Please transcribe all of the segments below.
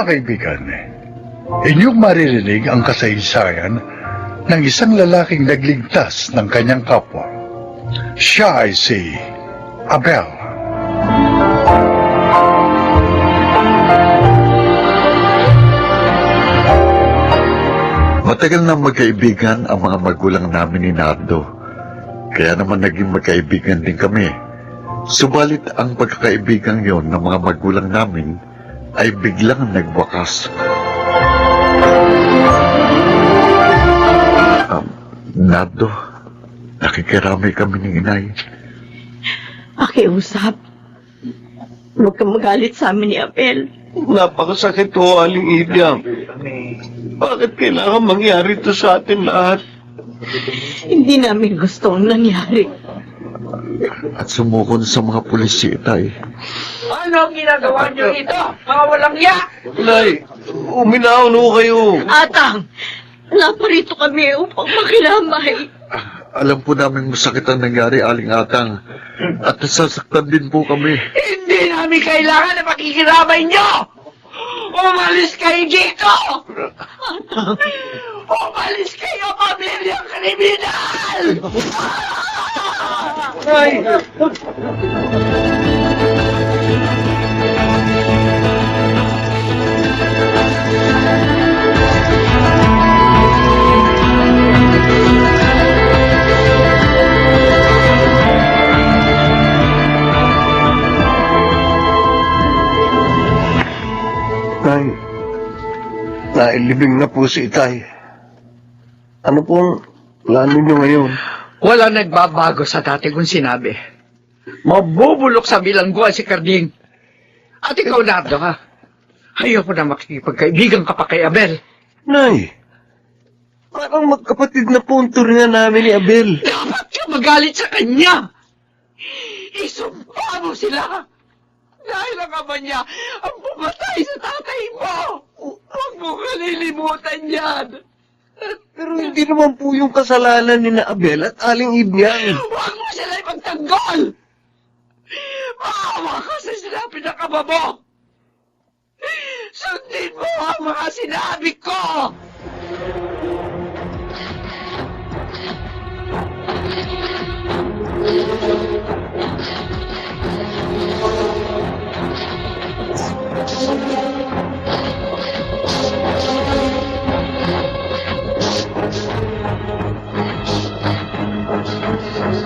Mga kaibigan, inyong maririnig ang kasaysayan ng isang lalaking nagligtas ng kanyang kapwa. Siya ay si Abel. Matagal na magkaibigan ang mga magulang namin ni Nardo. Kaya naman naging magkaibigan din kami. Subalit ang pagkakaibigan yon ng mga magulang namin ay biglang nagwakas. Nardo, nakikiramay kami ni inay. Pakiusap. Huwag kang magalit sa amin ni Abel. Napakasakit ho, Aling Ibyang. Bakit kailangan mangyari ito sa atin lahat? Hindi namin gusto ang nangyari. At sumukon sa mga pulis si itay. Ano ang ginagawa niyo ito? Mga walang ya! Nay, uminahon ho kayo. Atang, naparito kami upang makilamay. Alam po namin masakit ang nangyari, Aling Atang. At nasasaktan din po kami. Hindi namin kailangan na makikiramay niyo! Umalis kayo dito! Umalis kayo, pamilyang kriminal! Nay! Nay, nailibing na po si Itay. Ano pong plano niyo ngayon? Wala nagbabago sa dati kong sinabi. Mabubulok sa bilangguan si Carding. At ikaw, Nardo, ha? Ayoko na makikipagkaibigan ka pa kay Abel. Nay, parang magkapatid na po ang turingan namin ni Abel. Dapat ka magalit sa kanya! Isumpa mo sila! Dahil ang ama niya ang pumatay sa tatay mo! Huwag mo kalilimutan yan! Pero hindi naman po yung kasalanan ni na Abel at Aling Ibyang. Huwag mo sila ipagtanggol! Maawa ka sa sinabi ng ama mo! Sundin mo ang mga sinabi ko!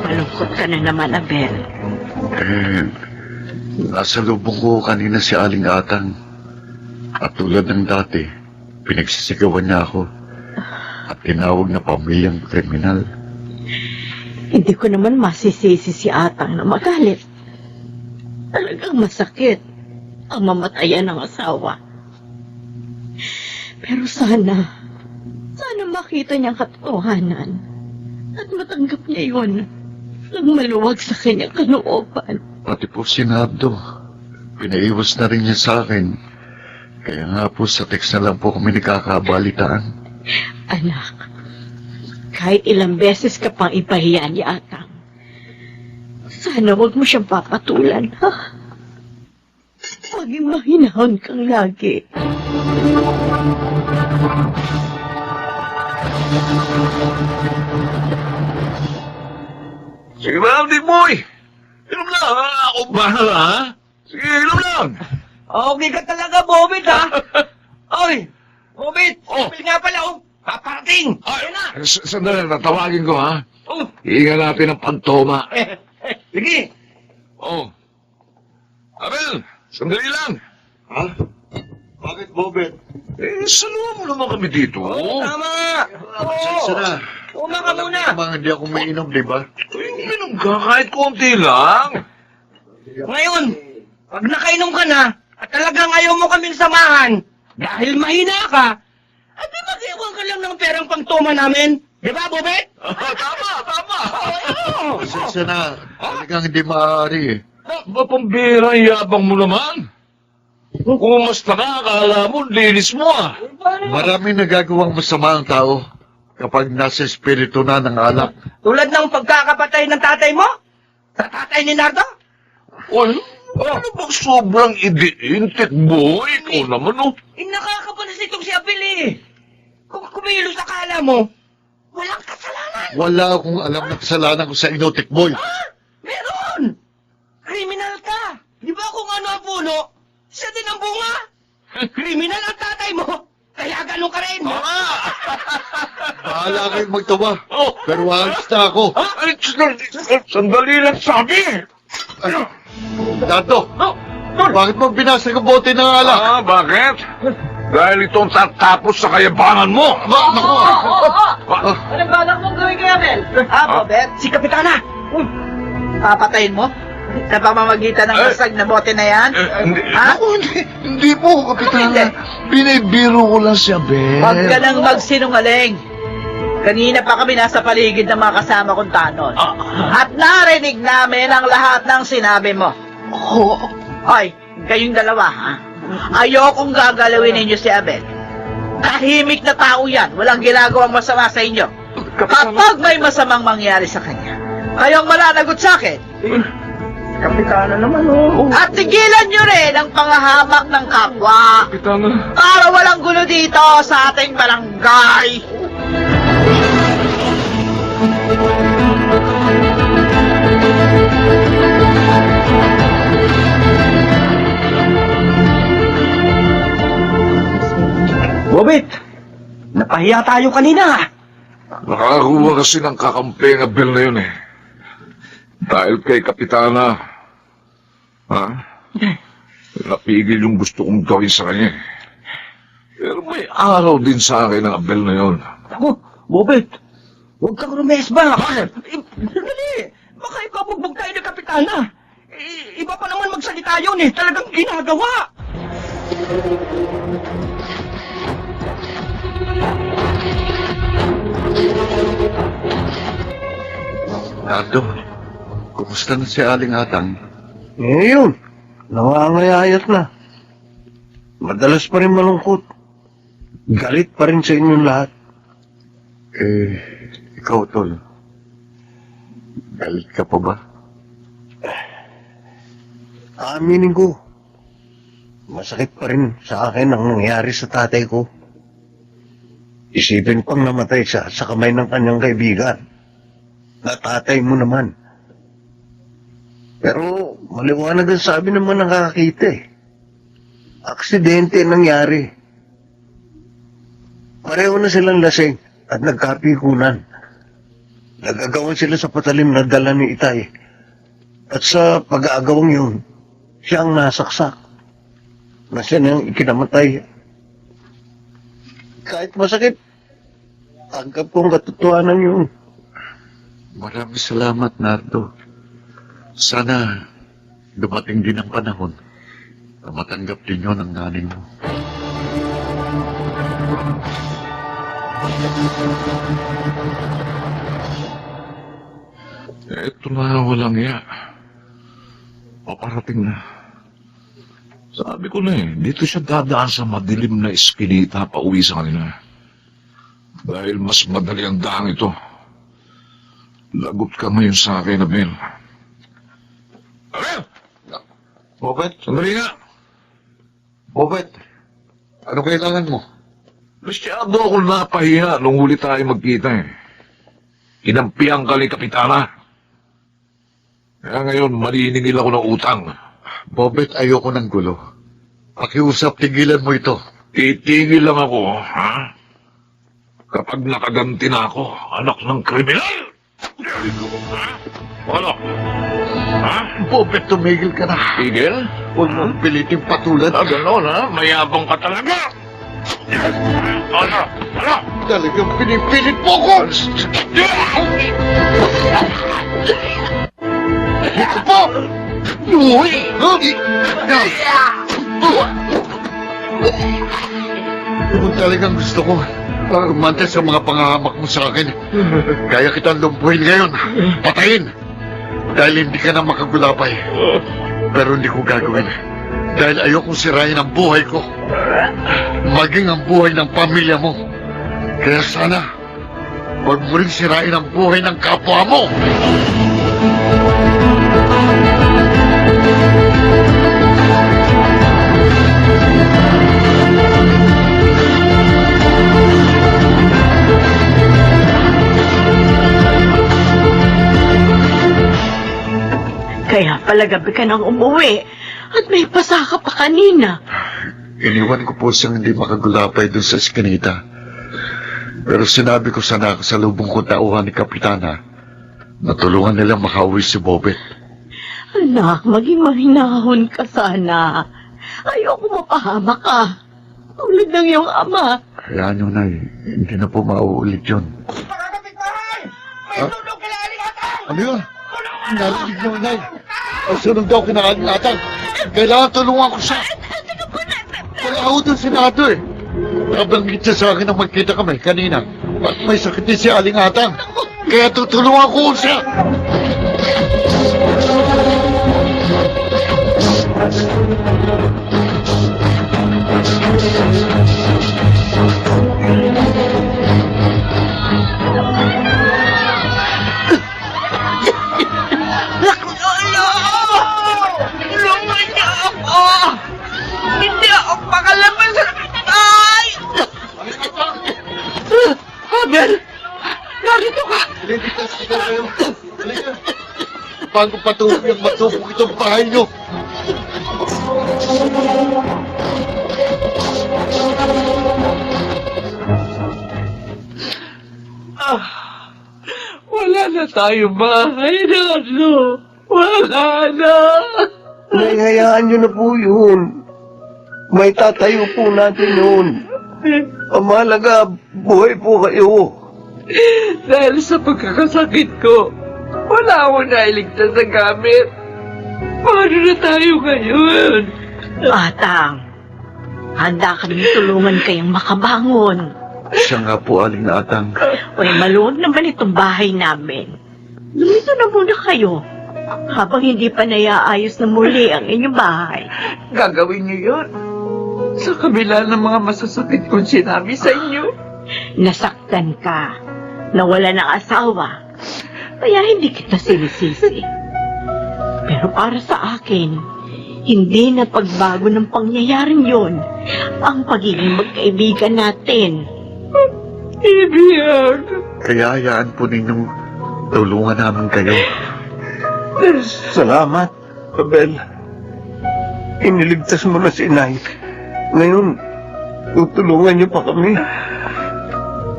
Malungkot ka na naman, Abel. Nasa lubong ko kanina si Aling Atang. At tulad ng dati, pinagsisigawan niya ako. At tinawag na pamilyang kriminal. Hindi ko naman masisisi si Atang na magalit. Talagang masakit ang mamatayan ng asawa. Pero sana makita niyang katotohanan at matanggap niya yun nang maluwag sa kanyang kalooban. Pati po si Nardo, pinaiwas na rin niya sa akin. Kaya nga po sa text na lang po kami nakakabalitaan. Anak, kahit ilang beses ka pang ipahiya ni Atang, sana wag mo siyang papatulan, ha? Maging mahinahon kang lagi. Sige ba, Big Boy? Inom lang, ha? Ako bahala, ha? Sige, inom lang. Okay ka talaga, Bobit, ha? Oy, Bobit, Abel nga pala, oh. Paparating! Ayun na! Sandali, tatawagin ko, ha? Oh, Hihinga natin ng pantoma. sige! Oh. Abel, sandali lang. Ha? Bakit, Bobet? Saluhan mo naman kami dito. Tama! Pasensya na. Uma ka muna! Mga hindi ako mainom, di ba? Uminom ka kahit konti lang. Ngayon, pag nakainom ka na, at talagang ayaw mo kaming samahan, dahil mahina ka, at di mag-iwan ka lang ng perang pangtoma namin. Di ba, Bobet? Tama, tama. Pasensya na. Talagang hindi maaari eh. Ba, pambira, yabang mo naman. Kumusta ka, akala mo, linis mo ah. Maraming nagagawang masama ang tao kapag nasa espiritu na ng alak. Tulad ng pagkakapatay ng tatay mo? Sa tatay ni Nardo? Well, Ano bang sobrang idiintik mo? Ikaw naman, oh. Nakakapanas itong si Abel eh. Kung kumilos akala mo, walang kasalanan. Wala akong alam na kasalanan ko sa inyo, Tikboy. Meron! Kriminal ka! Di ba kung ano ang puno, siya din ang bunga? Kriminal ang tatay mo, kaya ganun ka rin. Bahala kayong magtawa. Oh. Pero alis na ako. Ay, sandali lang sabi. Nardo, bakit mo binasa yung bote ng alak? Bakit? Dahil itong tatapos sa kayabangan mo. Naku! Anong balak mong gawin kay Abel? Bobet? Si Kapitana! Papatayin mo? Sa pamamagitan ng basag na bote na yan? Hindi. Ha? Hindi po, Kapitana. Binibiro ko lang si Abel. Huwag ka nang magsinungaling. Kanina pa kami nasa paligid ng mga kasama kong tanod. At narinig namin ang lahat ng sinabi mo. Hoy, kayong dalawa, ha? Ayokong gagalawin ninyo si Abel. Tahimik na tao yan. Walang ginagawang masama sa inyo. Kapag may masamang mangyari sa kanya, kayong malalagot sa akin. Kapitana naman, oh. At tigilan nyo rin ang pangahamak ng kapwa. Kapitana. Para walang gulo dito sa ating barangay. Bobet, napahiya tayo kanina. Nakakuha kasi ng kakampi ng Abel na yun eh. Dahil kay Kapitana, ha? Napigil yung gusto kong gawin sa kanya eh. Pero may araw din sa akin ang Abel na yun. Ako, Bobet, huwag kang rumesba. Dali, baka ipabugbog tayo ng Kapitana. Iba pa naman magsalita yun eh, talagang ginagawa. Nardo, kumusta na si Aling Atang? Ngayon, nangangayayat na. Madalas pa rin malungkot. Galit pa rin sa inyong lahat. Ikaw, Tol. Galit ka pa ba? Aminin ko, masakit pa rin sa akin ang nangyari sa tatay ko. Isipin pang namatay siya sa kamay ng kanyang kaibigan. Na tatay mo naman. Pero maliwanag ang sabi naman ng nakakita eh. Aksidente nangyari. Pareho na silang lasing at nagkapikunan. Nagagawan sila sa patalim na dala ni Itay. At sa pag-aagawang yun, siya ang nasaksak. Na siya niyang ikinamatay. Kahit masakit, tanggap kong katotohanan yun. Maraming salamat, Nardo. Sana dumating din ang panahon na matanggap din yun ang nanay mo. Ito na walang iya. Paparating na. Sabi ko na eh, dito siya dadaan sa madilim na eskinita pa uwi sa kanila. Dahil mas madali ang daan ito. Lagot ka ngayon sa akin, Abel. Abel! Bobet, Sandali nga! Bobet, ano kailangan mo? Masyado akong napahiya nung huli tayo magkita eh. Kinampihan ka ni Kapitana. Kaya ngayon, maniningil ako ng utang. Bobet, ayoko ng gulo. Pakiusap, tigilan mo ito. Titigil lang ako, ha? Kapag nakaganti na ako, anak ng kriminal! Ha? Ano? Ha? Bobet, tumigil ka na. Tigil? Huwag mong piliting patulan. Gano'n, ha? Mayabang ka talaga! Ano? Ano? Talagang pinipilit mo ko! Ito po! Uy! Kung talagang gusto ko, umante sa mga pangahamak mo sa akin, kaya kitang lumpuhin ngayon, patayin, dahil hindi ka na makagulapay. Pero hindi ko gagawin, dahil ayokong sirain ang buhay ko, maging ang buhay ng pamilya mo. Kaya sana, huwag mo rin sirain ang buhay ng kapwa mo. Kaya pala gabi ka nang umuwi at may pasa ka pa kanina. Iniwan ko po siyang hindi makagulapay doon sa eskinita. Pero sinabi ko sa nakasalubong ko tauhan ni Kapitana na tulungan nila makauwi si Bobet. Anak, maging mahinahon ka sana. Ayoko mapahama ka. Tulad ng iyong ama. Kaya nyo, Nay, hindi na po mauulit yun. Mga kapitbahay! May Ah? sunog kila Aling Atang! Ano yun? Narinig nyo, Nay. Ang sunog daw kinakaingatan. Kailangan tulungan ko siya. Wala ako doon Senado eh. Nabanggit siya sa akin na magkita kami kanina. At may sakit din si Aling Atang. Kaya tutulungan ko siya. Lolo! Tulungan niyo ako! Hindi ako pakalaban sa... Ay! Abel! Narito ka! Ligtas ka kayo. Halika. Bago patuloy ang matupok itong bahay nyo. Wala na tayo bahay na ano. Wala na. Nahihayaan nyo na po yun. May tatayo po natin yun. Ang mahalaga, buhay po kayo. Dahil sa pagkakasakit ko, wala akong nailigtas sa gamit. Paano na tayo ngayon? Atang, handa kami tulungan kayong makabangon. Siya nga po, Aling Atang. Uy, maluwag naman itong bahay namin. Lumito na muna kayo. Habang hindi pa naiaayos na muli ang inyong bahay. Gagawin niyo yun. Sa kabila ng mga masasakit kong sinabi sa inyo. Nasaktan ka. Nawala ng asawa. Kaya hindi kita sinisisi. Pero para sa akin, hindi na pagbago ng pangyayaring yon ang pagiging magkaibigan natin. Ibig. Kaya hayaan po ninyong tulungan namin kayo. Salamat, Abel. Iniligtas mo na si Inay. Ngayon, tutulungan niyo pa kami.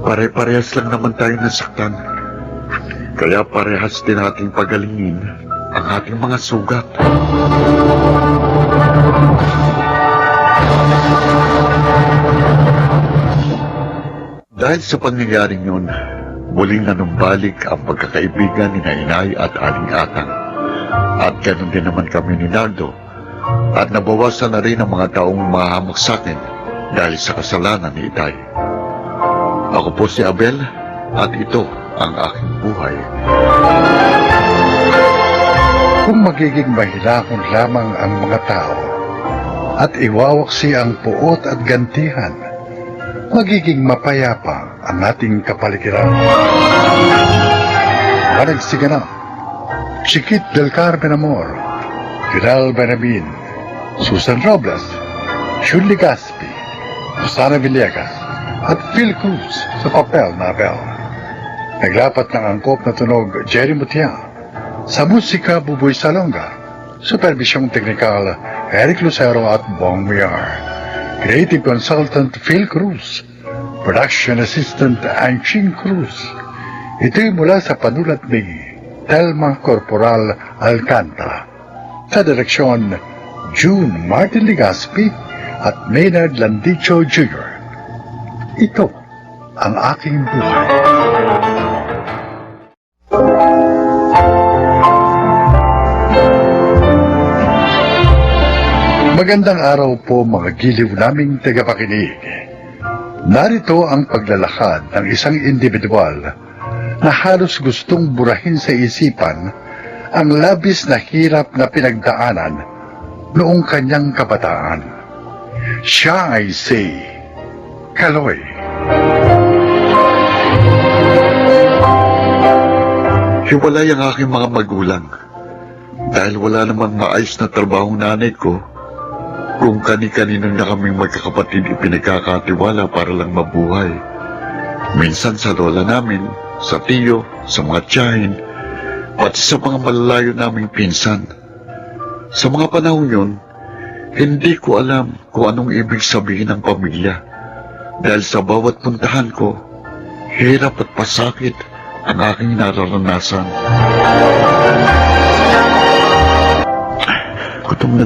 Pare-parehas lang naman tayo nasaktan. Kaya parehas din nating pagalingin ang ating mga sugat. Dahil sa pangyayaring yun, muling nanumbalik ang pagkakaibigan ni Inay at Aling Atang. At ganun din naman kami ni Nardo. At nabawasan na rin ang mga taong mahamak sa akin dahil sa kasalanan ni Itay. Ako po si Abel at ito ang aking buhay. Kung magiging mahilakon lamang ang mga tao at iwawaksi ang puot at gantihan, magiging mapayapa ang ating kapaligiran. Managsiganap, Chiquit del Carmen Amor, Vidal Benabin, Susan Robles, Shirley Gaspi, Susana Villegas, at Phil Cruz sa papel na Abel. Naglapat ng angkop na tunog Jerry Mutia, sa musika Buboy Salonga, supervisyong teknikal Eric Lucero at Bong Miar, creative consultant Phil Cruz, production assistant Anching Cruz. Ito'y mula sa panulat ni Telma Corporal Alcantara, sa direksyon June Martin Ligaspi at Maynard Landicho Jr. Ito ang aking buhay. Magandang araw po mga giliw naming tagapakinig. Narito ang paglalakad ng isang individual na halos gustong burahin sa isipan ang labis na hirap na pinagdaanan noong kanyang kabataan. Siya ay si Kaloy. Hiwalay ang aking mga magulang. Dahil wala namang maayos na trabaho nanay ko, kung kani-kanino na kaming magkakapatid ipinagkakatiwala para lang mabuhay. Minsan sa lola namin, sa tiyo, sa mga tiyahin, pati sa mga malalayo naming pinsan. Sa mga panahon yun, hindi ko alam kung anong ibig sabihin ng pamilya. Dahil sa bawat puntahan ko, hirap at pasakit ang aking nararanasan.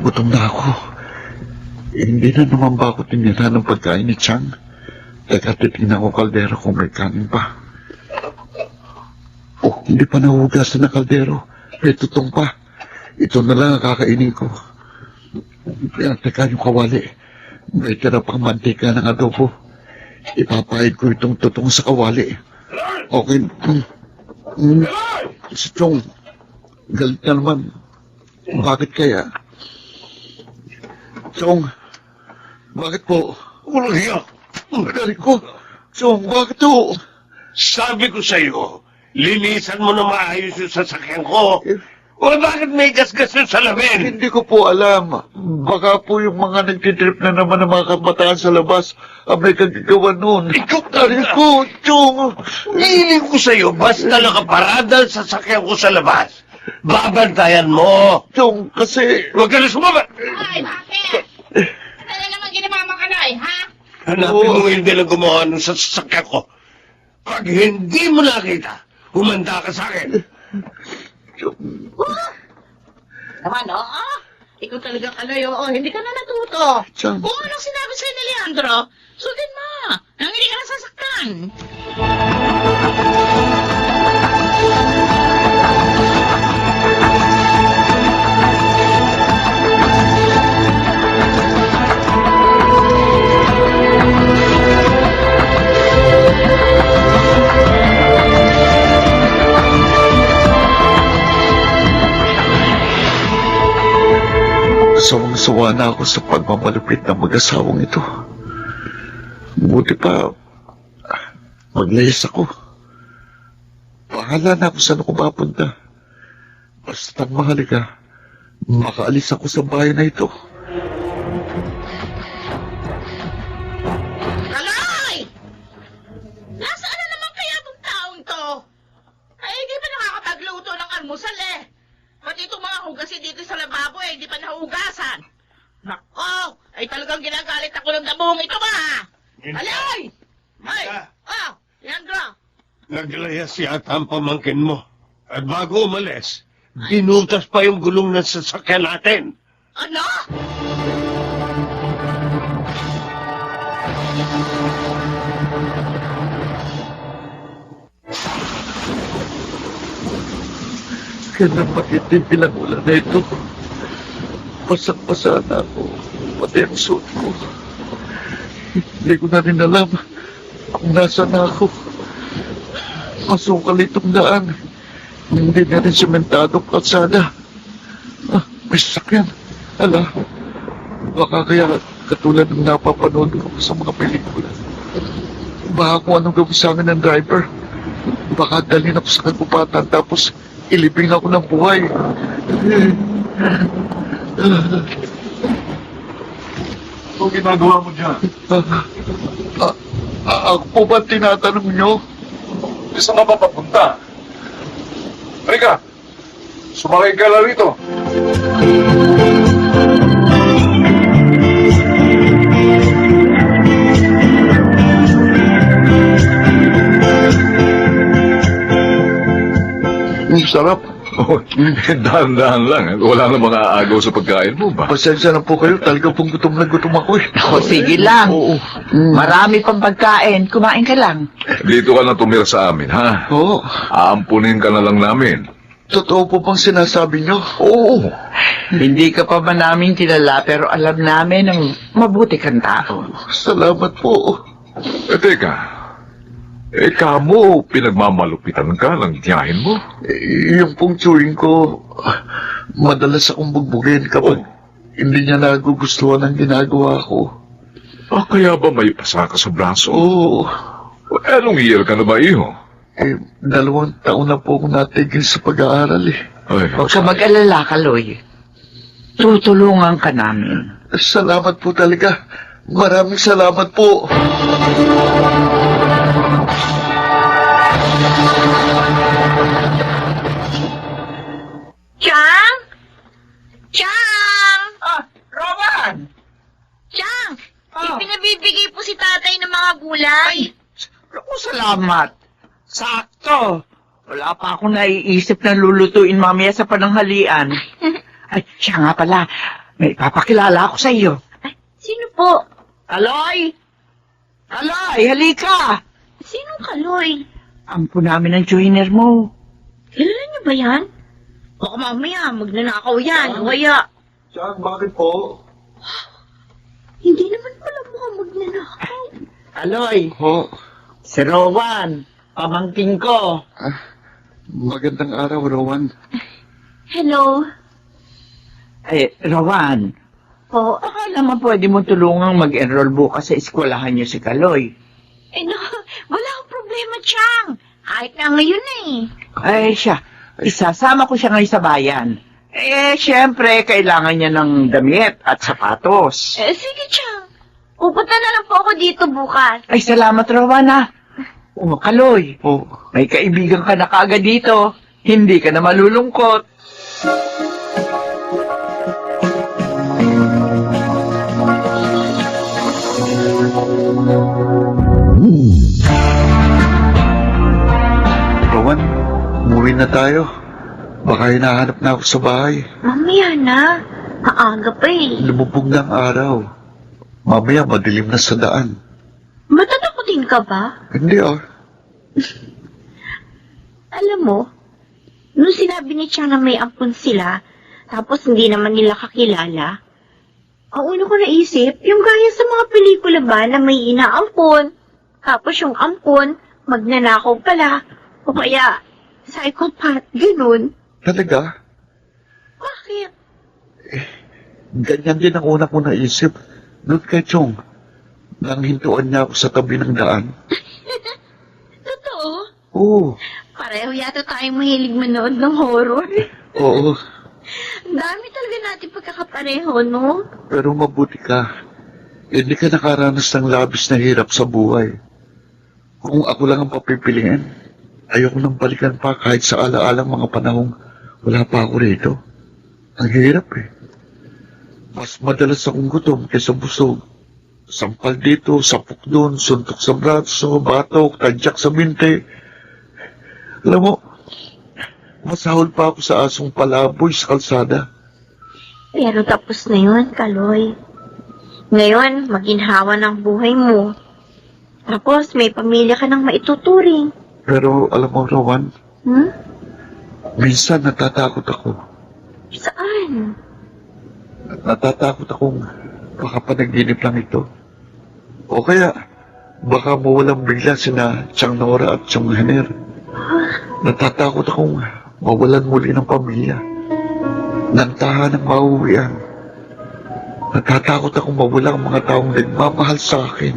Gutom na ako. Hindi na naman ba ako tinira ng pagkain ni Chang? Teka, titignan ko kaldero kung may kanin pa. Oh, hindi pa nahugasan na kaldero. May tutong pa. Ito na lang ang kakainin ko. Yan, teka yung kawali. May tira pang mantika ng adobo. Ipapahid ko itong tutong sa kawali. Okay. Si Chong, galit na naman. Bakit kaya? Chong, bakit po? Walang hiya. Galit ko. Chong, bakit to? Sabi ko sa'yo, linisan mo na maayos yung sasakyan ko. O bakit may gasgas yung salamin? Hindi ko po alam. Baka po yung mga nagtitrip na naman ng mga kabataan sa labas ang may kagagawa noon. Ikaw Galit ko, Chong. Nihiling ko sa'yo, basta nakaparada sa sasakyan ko sa labas. Babantayan mo. Chong, kasi... Huwag ka na sumama. Ay, bakit? Ano na naman ginamama ka na ha? Hanapin mo yung nilang gumawa nun sa sasakyan ko. Pag hindi mo nakita, humanda ka sa akin. Naman, oo. Ikaw talaga kaloy, oo. Hindi ka na natuto. Chang. Kung anong sinabi sa'yo ni Leandro, sundin mo. Nang hindi ka nasasaktan. Sawang-sawa na ako sa pagmamalupit ng mag-asawang ito. Buti pa, maglayas ako. Bahala na ako saan ako mapunta. Basta mahalaga, makaalis ako sa bahay na ito. Kaloy! Nasaan na naman kaya itong taong to? Ay, hindi pa nakakapagluto ng almusal eh. Pati itong mga hugasin dito sa lababo eh, hindi pa nahugasan. Nako, ay talagang ginagalit ako ng dabong ito ba? Kaloy! Ay! Oh! Leandro! Naglayas yata ang pamangkin mo. At bago umalis, dinutas pa yung gulong ng sasakyan natin. Ano? Kaya napakit yung pinangulan na ito. Pasak-pasa na ako. Pati ang suot ko. Hindi ko na rin alam kung nasa na ako. Masukal itong daan. Hindi na rin sementadong kalsada. Ah, may sasakyan. Ala, baka kaya katulad ng napapanood ko sa mga pelikula. Baka kung anong gawin sa akin ng driver. Baka dalhin ako sa kagubatan tapos ilibing ako ng buhay. Ano ginagawa mo dyan? Ako po ba tinatanong nyo? Saan ka ba papunta? Halika! Sumakay ka lang rito. Ang sarap. Oh, dahan-dahan lang. Wala na mga aagaw sa pagkain mo ba? Pasensya na po kayo. Talaga pong gutom na gutom ako eh. O, sige lang. Oo. Marami pang pagkain. Kumain ka lang. Dito ka na tumira sa amin, ha? Oo. Aampunin ka na lang namin. Totoo po bang sinasabi nyo? Oo. Hindi ka pa ba namin kilala pero alam namin ang mabuti kang tao. Salamat po. Teka. Kamo, pinagmamalupitan ka ng tiyahin mo? Yung pong chewing ko, madalas akong bugbugin kapag hindi niya nagugustuhan ang ginagawa ko. Kaya ba may pasa ka sa braso? Oo. Anong year ka na ba, iho? 2 taon na po akong natigil sa pag-aaral eh. Ay, Huwag ka mag-alala, Kaloy. Tutulungan ka namin. Salamat po talaga. Maraming salamat po. Chang? Chang? ulam. Naku, salamat. Sakto. Wala pa akong naiisip na lulutuin mamaya sa pananghalian. Ay, siya nga pala. May papakilala ako sa iyo. Sino po? Aloy! Aloy, halika! Sinong Kaloy? Ampo namin ang joiner mo. Kilala niyo ba yan? Baka mamaya magnanakaw yan. O kaya, Chang, bakit po? hindi naman pala mukhang magnanakaw. Aloy, Ho, si Rowan, pamangking ko. magandang araw, Rowan. Hello? Rowan, Po? baka naman pwede mo tulungang mag-enroll bukas sa eskwelahan niyo si Kaloy. No, wala akong problema, Chang. Kahit na ngayon Siya, isasama ko siya ngayon sa bayan. Siyempre, kailangan niya ng damit at sapatos. Sige, Chang. Pupunta na lang po ako dito bukas. Ay, salamat, Rowan, ha. Kaloy, Oh, may kaibigan ka na kaagad dito. Hindi ka na malulungkot. Rowan, umuwi na tayo. Baka hinahanap na ako sa bahay. Mamaya na. Maaga pa Lumubog na ang araw. Mamaya madilim na sa daan. Matatakotin ka ba? Hindi Alam mo, nung sinabi ni Chang na may ampun sila, tapos hindi naman nila kakilala, ang una ko naisip, yung gaya sa mga pelikula ba na may inaampon, tapos yung ampon, magnanakaw pala, o kaya, psychopath, ganun. Talaga? Bakit? Ganyan din ang una ko naisip. Doon kay Chong. Nang hintuan niya ako sa tabi ng daan. Totoo? Oo. Pareho yata tayong mahilig manood ng horror. Oo. Ang dami talaga natin pagkakapareho, no? Pero mabuti ka. Hindi ka nakaranas ng labis na hirap sa buhay. Kung ako lang ang papipiliin, ayoko nang balikan pa kahit sa alaalang mga panahong wala pa ako rito. Ang hirap Mas madalas akong gutom kaysa busog. Sampal dito, sapok doon, suntok sa braso, batok, tadyak sa binte. Alam mo, masahol pa ako sa asong palaboy sa kalsada. Pero tapos na yun, Kaloy. Ngayon, maginhawa ng buhay mo. Tapos, may pamilya ka nang maituturing. Pero alam mo, Rowan, minsan natatakot ako. Saan? Natatakot akong baka panaginip lang ito. O kaya, baka mawalang bigla sina Chang Nora at Chang Haner. Natatakot akong mawalan muli ng pamilya. Ng tahanang mauwian. Natatakot akong mawala ang mga taong nagmamahal sa akin.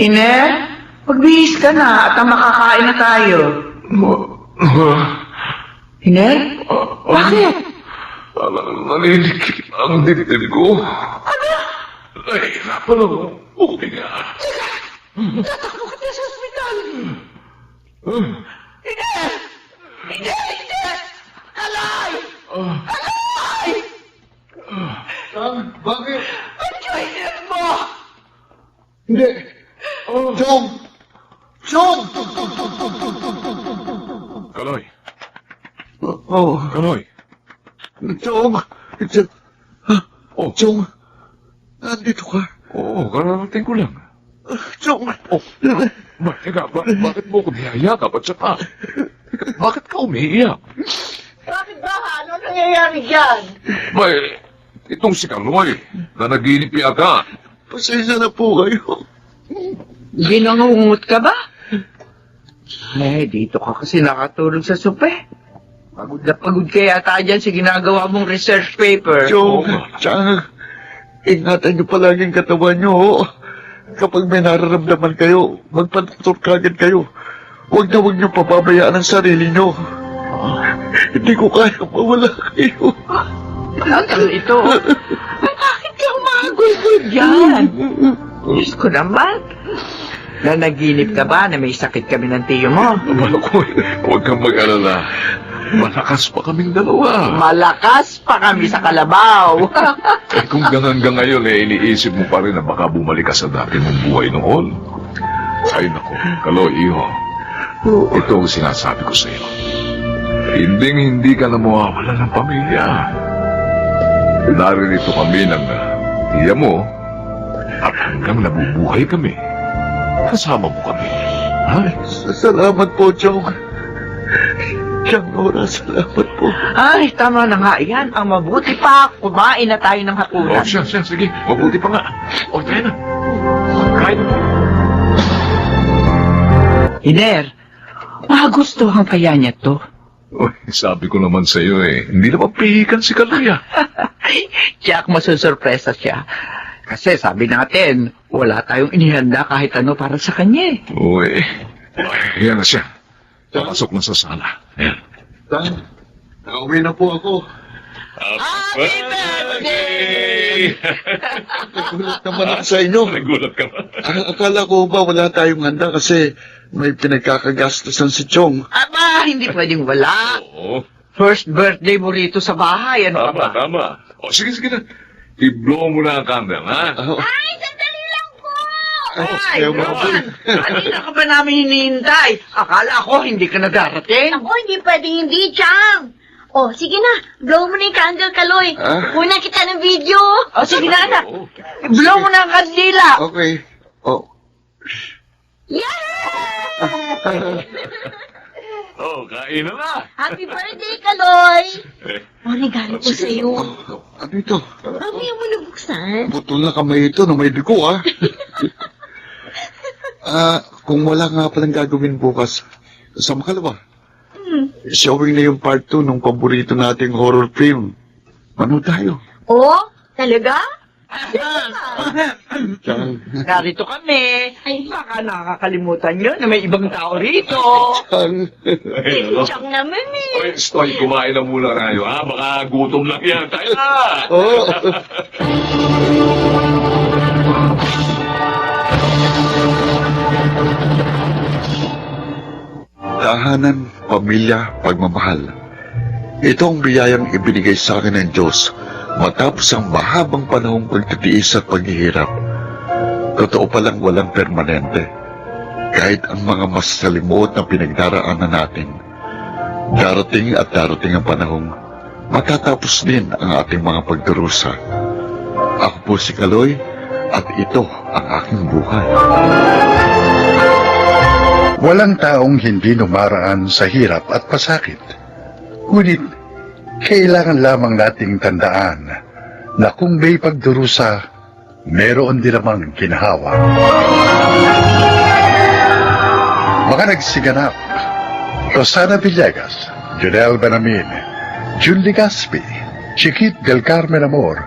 Iner, magbihis ka na at makakain na tayo. Iner? Bakit? Naninikip ang dibdib ko. Nahihirapan ako huminga. Tatakbo ka na sa ospital. Iner! Iner! Iner! Alay! Alay! Bakit? Ang joiner mo! Hindi! Chong! Chong! Kaloy, Oh, Kaloy. Chong! Oh, Chong! Nandito ka? oo, kararating ko lang. Chong! Bakit mo ko niyayakap at saka? Bakit ka umiiyak? Bakit ba? Ano nangyayari dyan? May, itong si Kaloy, na naginip yata. Pasensya na po kayo. Ginangungut ka ba? Dito ka kasi nakatulog sa supe. Pagod na pagod ka yata dyan sa ginagawa mong research paper. Chong! Chang! Ingatan niyo palagi ang katawan niyo, ho. Kapag may nararamdaman kayo, magpadoktor kagad kayo. Huwag niyo papabayaan ang sarili niyo. Hindi ko kaya mawala kayo. Ano ito? Bakit ka umagulgul dyan? Diyos ko naman. Nanaginip ka ba na may sakit kami ng tiyo mo? Abala ko, huwag kang mag-alala. Malakas pa kaming dalawa. Malakas pa kami sa kalabaw. Eh kung hanggang ngayon iniisip mo pa rin na baka bumalik ka sa dati mong buhay noon. Ay nako, Kaloy, iho. Ito ang sinasabi ko sa iyo. Hindi ka na mawawala ng pamilya. Naririto kami ng tiya mo at hanggang nabubuhay kami. Kasama mo kami. Ha? Salamat po, Chong. Siyang Nora, salamat po. Ay, tama na nga yan. Ang mabuti pa, kumain na tayo ng hapunan. Siya, sige. Mabuti pa nga. O, tayo na. Kain na. Hiner, magustuhan kaya niya to. Uy, sabi ko naman sa iyo hindi naman pihikan si Kaloy Jack, masusurpresa siya. Kasi sabi natin, wala tayong inihanda kahit ano para sa kanya eh. Uy, yan na siya. Papasok na sa sala. Ayan. Tan, nakauwi na po ako. Happy birthday! Nagulat naman ako sa inyo. Nagulat ka ba? Akala ko ba wala tayong handa kasi may pinagkakagastusan si Chong. Aba, hindi pwedeng wala. Oo. First birthday mo rito sa bahay, ano ka ba? Tama. O, sige na. I-blow mo na ang candle, ha? Ay, sandali lang po! Ay, Ayaw mo Ron! Kanina ka ba namin hinihintay? Akala ko hindi ka nagarating. Ako, hindi pwedeng hindi, Chang. Oh, sige na. Blow mo na yung candle, Kaloy. Kukunan kita ng video. O, sige na, anak. I-blow mo na ang kandila. Okay. Oh, Oh, kain na na. Happy birthday, Kaloy. Oh, regalo ko sa'yo. ano ito? Mamaya mo nabuksan. Putol na kamay ito na may dugo, ah. Kung wala nga palang gagawin bukas, sa makalawa, showing na yung part 2 ng paborito nating horror film. Manood tayo. Oh, talaga? Chang. Narito kami. Ay, baka nakakalimutan nyo na may ibang tao rito. Chang. Chang naman eh. Oy, Stoy, kumain na muna tayo, ha? Baka gutom lang yan. Tayo na! Oh. Tahanan, pamilya, pagmamahal. Ito ang biyayang ibinigay sa akin ng Diyos matapos ang mahabang panahong pagtitiis at paghihirap. Totoo palang walang permanente. Kahit ang mga mas salimuot na pinagdaraanan natin, darating at darating ang panahong matatapos din ang ating mga pagdurusa. Ako po si Kaloy at ito ang aking buhay. Walang taong hindi numaraan sa hirap at pasakit. Ngunit, kailangan lamang nating tandaan na kung may pagdurusa, meron din namang ginhawa. Mga nagsiganap: Rosana Villegas, Junel Benamin, Jun Ligaspi, Chiquit del Carmen Amor,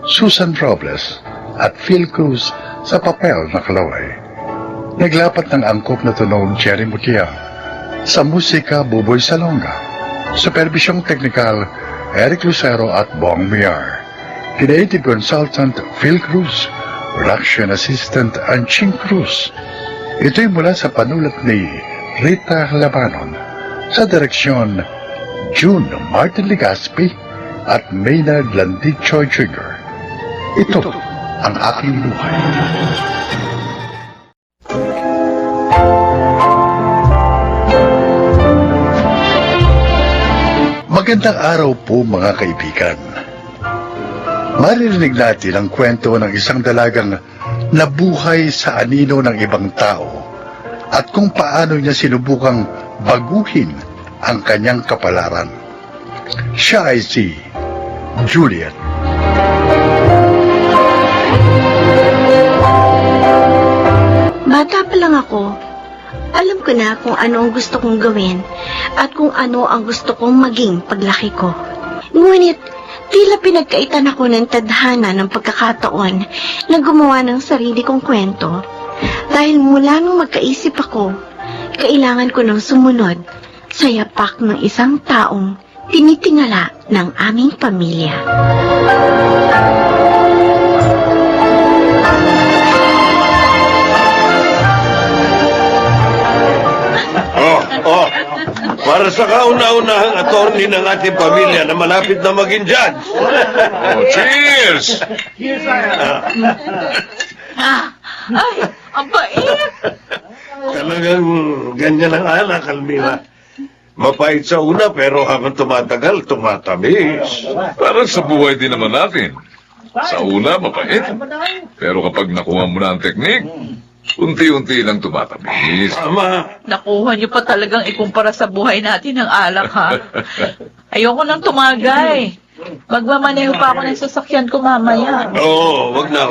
Susan Robles, at Phil Cruz sa papel na Kaloy. Naglapat ng angkop na tunog Jerry Mutia. Sa musika, Buboy Salonga. Supervisyong teknikal, Eric Lucero at Bong Miar. Creative Consultant, Phil Cruz. Production Assistant, Anching Cruz. Ito'y mula sa panulat ni Rita Labanon. Sa direksyon, June Martin Ligaspi at Maynard Landichoy Jr. Ito ang aking buhay. Magandang araw po mga kaibigan. Maririnig natin ang kwento ng isang dalagang nabuhay sa anino ng ibang tao at kung paano niya sinubukang baguhin ang kanyang kapalaran. Siya ay si Juliet. Bata pa lang ako, alam ko na kung ano ang gusto kong gawin at kung ano ang gusto kong maging paglaki ko. Ngunit, tila pinagkaitan ako ng tadhana ng pagkakataon na gumawa ng sarili kong kwento. Dahil mula nung magkaisip ako, kailangan ko nang sumunod sa yapak ng isang taong tinitingala ng aming pamilya. Para sa kauna-unahang attorney ng ating pamilya na malapit na maging judge. Oh, cheers! Ay, ang bait! Talagang ganyan ang alak, Almira. Mapait sa una pero habang tumatagal, tumatamis. Parang sa buhay din naman natin. Sa una, mapait. Pero kapag nakuha mo na ang teknik, unti-unti lang tumatamis. Tama. Nakuha niyo pa talagang ikumpara sa buhay natin ng alak, ha? Ayoko nang tumagay. Magmamaneho pa ako ng sasakyan ko mamaya. Oo, wag na.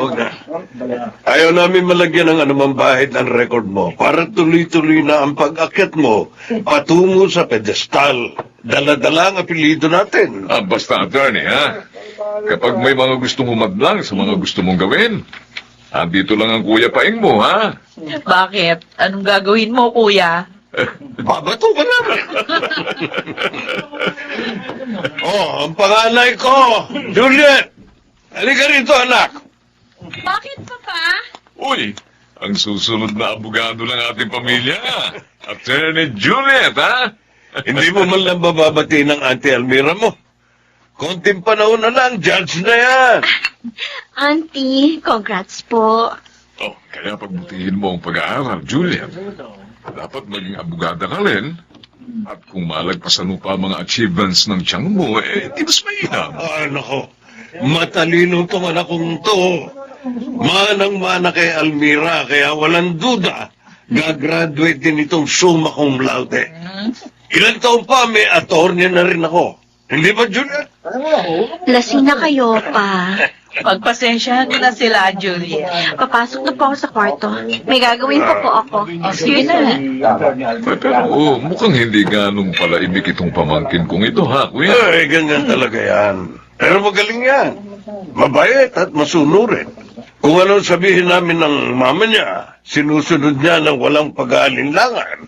Ayaw namin malagyan ng anumang bahid ng record mo para tuloy-tuloy na ang pag-akyat mo patungo sa pedestal. Dala-dala ang apelido natin. Basta, attorney, ha? Kapag may mga gustong humadlang sa mga gusto mong gawin, andito lang ang Kuya Paing mo, ha? Bakit? Anong gagawin mo, kuya? Babato ka namin. Ang panganay ko, Juliet. Halika rito, anak. Bakit, Papa? Uy, ang susunod na abogado ng ating pamilya, Attorney Juliet, ha? Hindi mo man lang bababati ng Auntie Almira mo. Konting panahon na lang, judge na yan. Auntie, congrats po. Oh, kaya pagbutihin mo ang pag-aaral, Juliet. Dapat maging abogada ka rin. At kung malagpasan mo pa ang mga achievements ng tiyang mo, di mas mainam. Nako. Matalino tong anak kong to. Manang-mana kay Almira, kaya walang duda. Gagraduate din itong summa cum laude. Ilang taon pa, may attorney na rin ako. Hindi ba, Juliet? Lasing na kayo pa. Pagpasensyahan mo na sila, Juliet. Papasok na po ako sa kwarto. May gagawin pa po ako. Sige na. Pero mukhang hindi ganun pala ibig itong pamangkin kong ito, ha, kuya? Ay, ganyan talaga yan. Pero magaling yan. Mabait at masunurin. Kung anong sabihin namin ng mama niya, sinusunod niya ng walang pag-aalinlangan.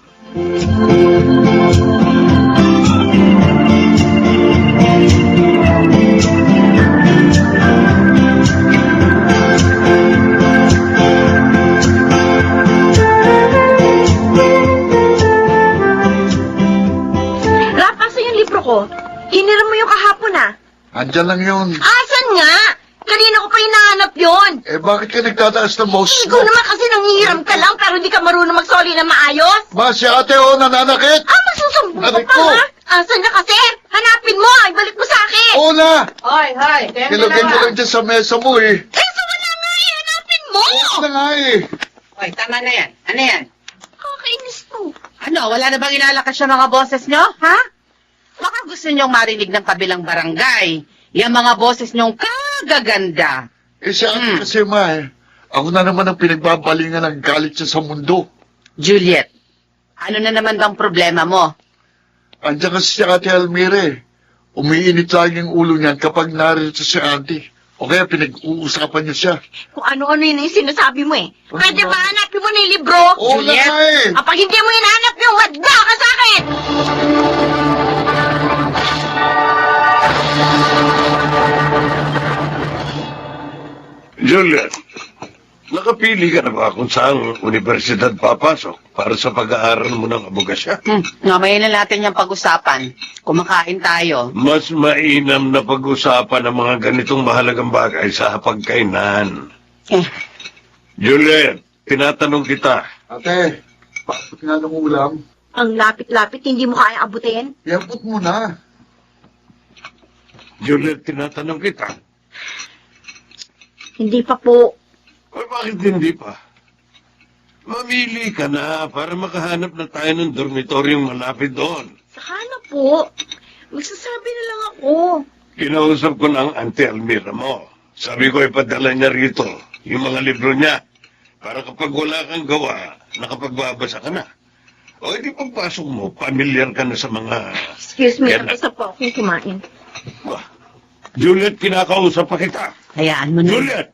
Rapas yung libro ko. Hiniram mo yung kahapon ah. Andyan lang yun. Asan nga? Kanina ko pa hinahanap yun. Bakit ka nagtataas ng boss Ikaw naman kasi nanghihiram ka lang pero di ka marunong magsoli na maayos. Si ate nananakit. Masusumbong ka Aray pa ko. ha? Asan na kasi? Hanapin mo, ibalik mo sa akin. Na! Hoy, Nilagay ko lang dyan sa mesa mo eh. So wala nga eh, hanapin mo. Na nga eh. Hoy, tama na yan. Ano yan? Kakainis to. Ano, wala na bang inalakas yung mga boses nyo, ha? Baka gusto nyong marinig ng kabilang barangay. Yung mga boses nyong kagaganda. Si ate kasi ako na naman ang pinagbabalingan ng galit siya sa mundo. Juliet, ano na naman bang problema mo? Andiyan kasi si ate Almira. Umiinit lagi ang ulo niyan kapag narito si auntie. O kaya pinag-uusapan niya siya. Kung ano-ano yun yung sinasabi mo eh. Pwede ba hanapin mo na yung libro? Oo na Juliet? nga eh. Kapag hindi mo hinahanap yung madda ka sa akin! Juliet, nakapili ka na ba kung saang universidad papasok para sa pag-aaral mo ng abogasya? Mamaya na natin yung pag-usapan. Kumakain tayo. Mas mainam na pag-usapan ang mga ganitong mahalagang bagay sa hapagkainan. Eh, Juliet, tinatanong kita. Ate, bakit nga ng ulam? Ang lapit-lapit, hindi mo kaya abutin? Iabot mo na. Juliet, tinatanong kita. Hindi pa po. Ay, bakit hindi pa? Mamili ka na para makahanap na tayo ng dormitoryong malapit doon. Saka na po. Magsasabi na lang ako. Kinausap ko na ang Auntie Almira mo. Sabi ko ipadala niya rito yung mga libro niya para kapag wala kang gawa, nakapagbabasa ka na. O edi pagpasok mo, pamilyar ka na sa mga... Excuse me, Yan na. tapos na po akong kumain. Bah, Juliet, kinakausap pa kita. hayaan mo na. Juliet,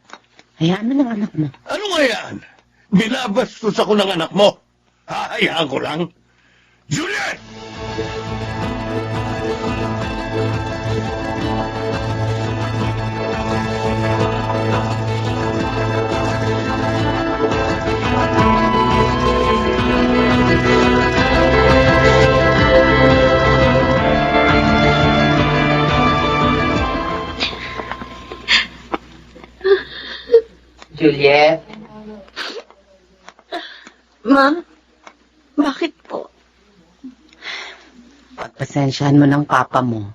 Hayaan mo ng anak mo. anong hayaan? Binabastos ako ng anak mo. Hahayaan ko lang. Juliet! Juliet? Ma, bakit po? Pagpasensyahan mo ng papa mo.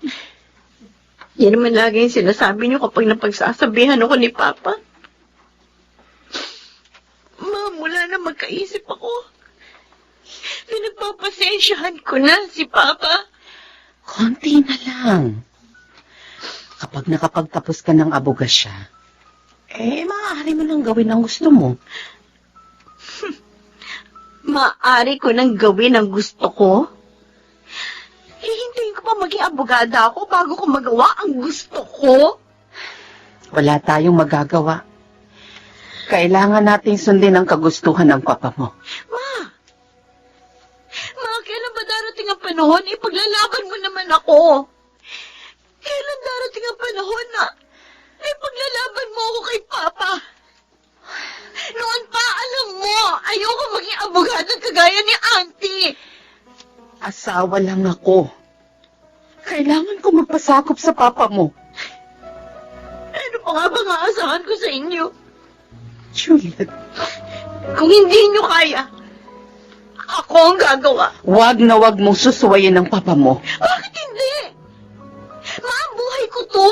Yan naman lagi yung sinasabi niyo kapag napagsasabihan ako ni Papa. Ma, mula na magkaisip ako. Pinagpapasensyahan ko na si Papa. Konti na lang. Kapag nakapagtapos ka ng abogasya, maaari mo nang gawin ang gusto mo. Maaari ko nang gawin ang gusto ko? Hihintayin ko pa maging abogada ako bago ko magawa ang gusto ko? Wala tayong magagawa. Kailangan nating sundin ang kagustuhan ng papa mo. Ma, kailan ba darating ang panahon? Ipaglalaban mo naman ako. Kailan darating ang panahon na ipaglalaban mo ako kay Papa? Noon pa, alam mo, ayoko maging abogado kagaya ni Auntie. Asawa lang ako. Kailangan ko magpasakop sa papa mo. Ano pa nga bang aasahan ko sa inyo? Juliet, Kung hindi nyo kaya, ako ang gagawa. wag na wag mong susuwayin ng papa mo. Bakit hindi? Ma, ang buhay ko to.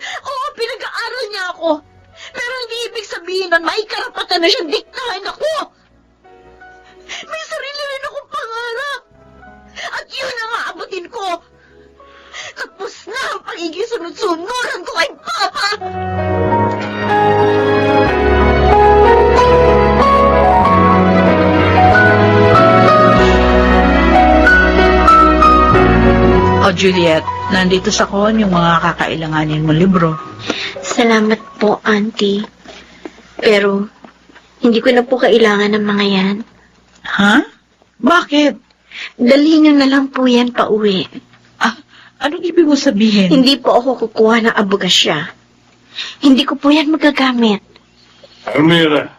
Oo, pinag-aaral niya ako. Pero hindi ibig sabihin na may karapatan na siyang diktahan ako. May sarili rin akong pangarap. At yun ang aabutin ko. Tapos na ang pagiging sunod-sunuran ko kay Papa. O Juliet, nandito sa kon yung mga kakailanganin mong libro. Salamat po, Auntie. Pero, hindi ko na po kailangan ng mga yan. Ha? Bakit? Dalhin nyo na lang po yan pa uwi. Anong ibig mo sabihin? Hindi po ako kukuha ng abogasya. Hindi ko po yan magagamit. Almira,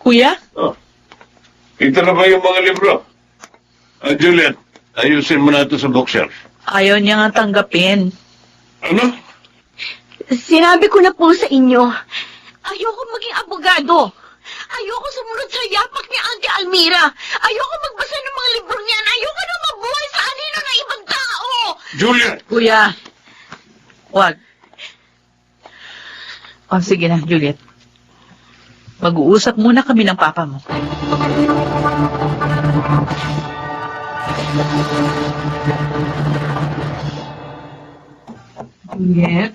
Kuya? ito na ba yung mga libro? Juliet, ayusin mo na ito sa bookshelf. Ayaw niya nga tanggapin. Ano? Sinabi ko na po sa inyo, ayoko maging abogado. Ayoko sumunod sa yapak ni Auntie Almira. Ayoko magbasa ng mga libro niyan. Ayoko na mabuhay sa anino ng ibang tao. Juliet! Kuya, wag. O sige na, Juliet. Mag-uusap muna kami ng papa mo. Juliet?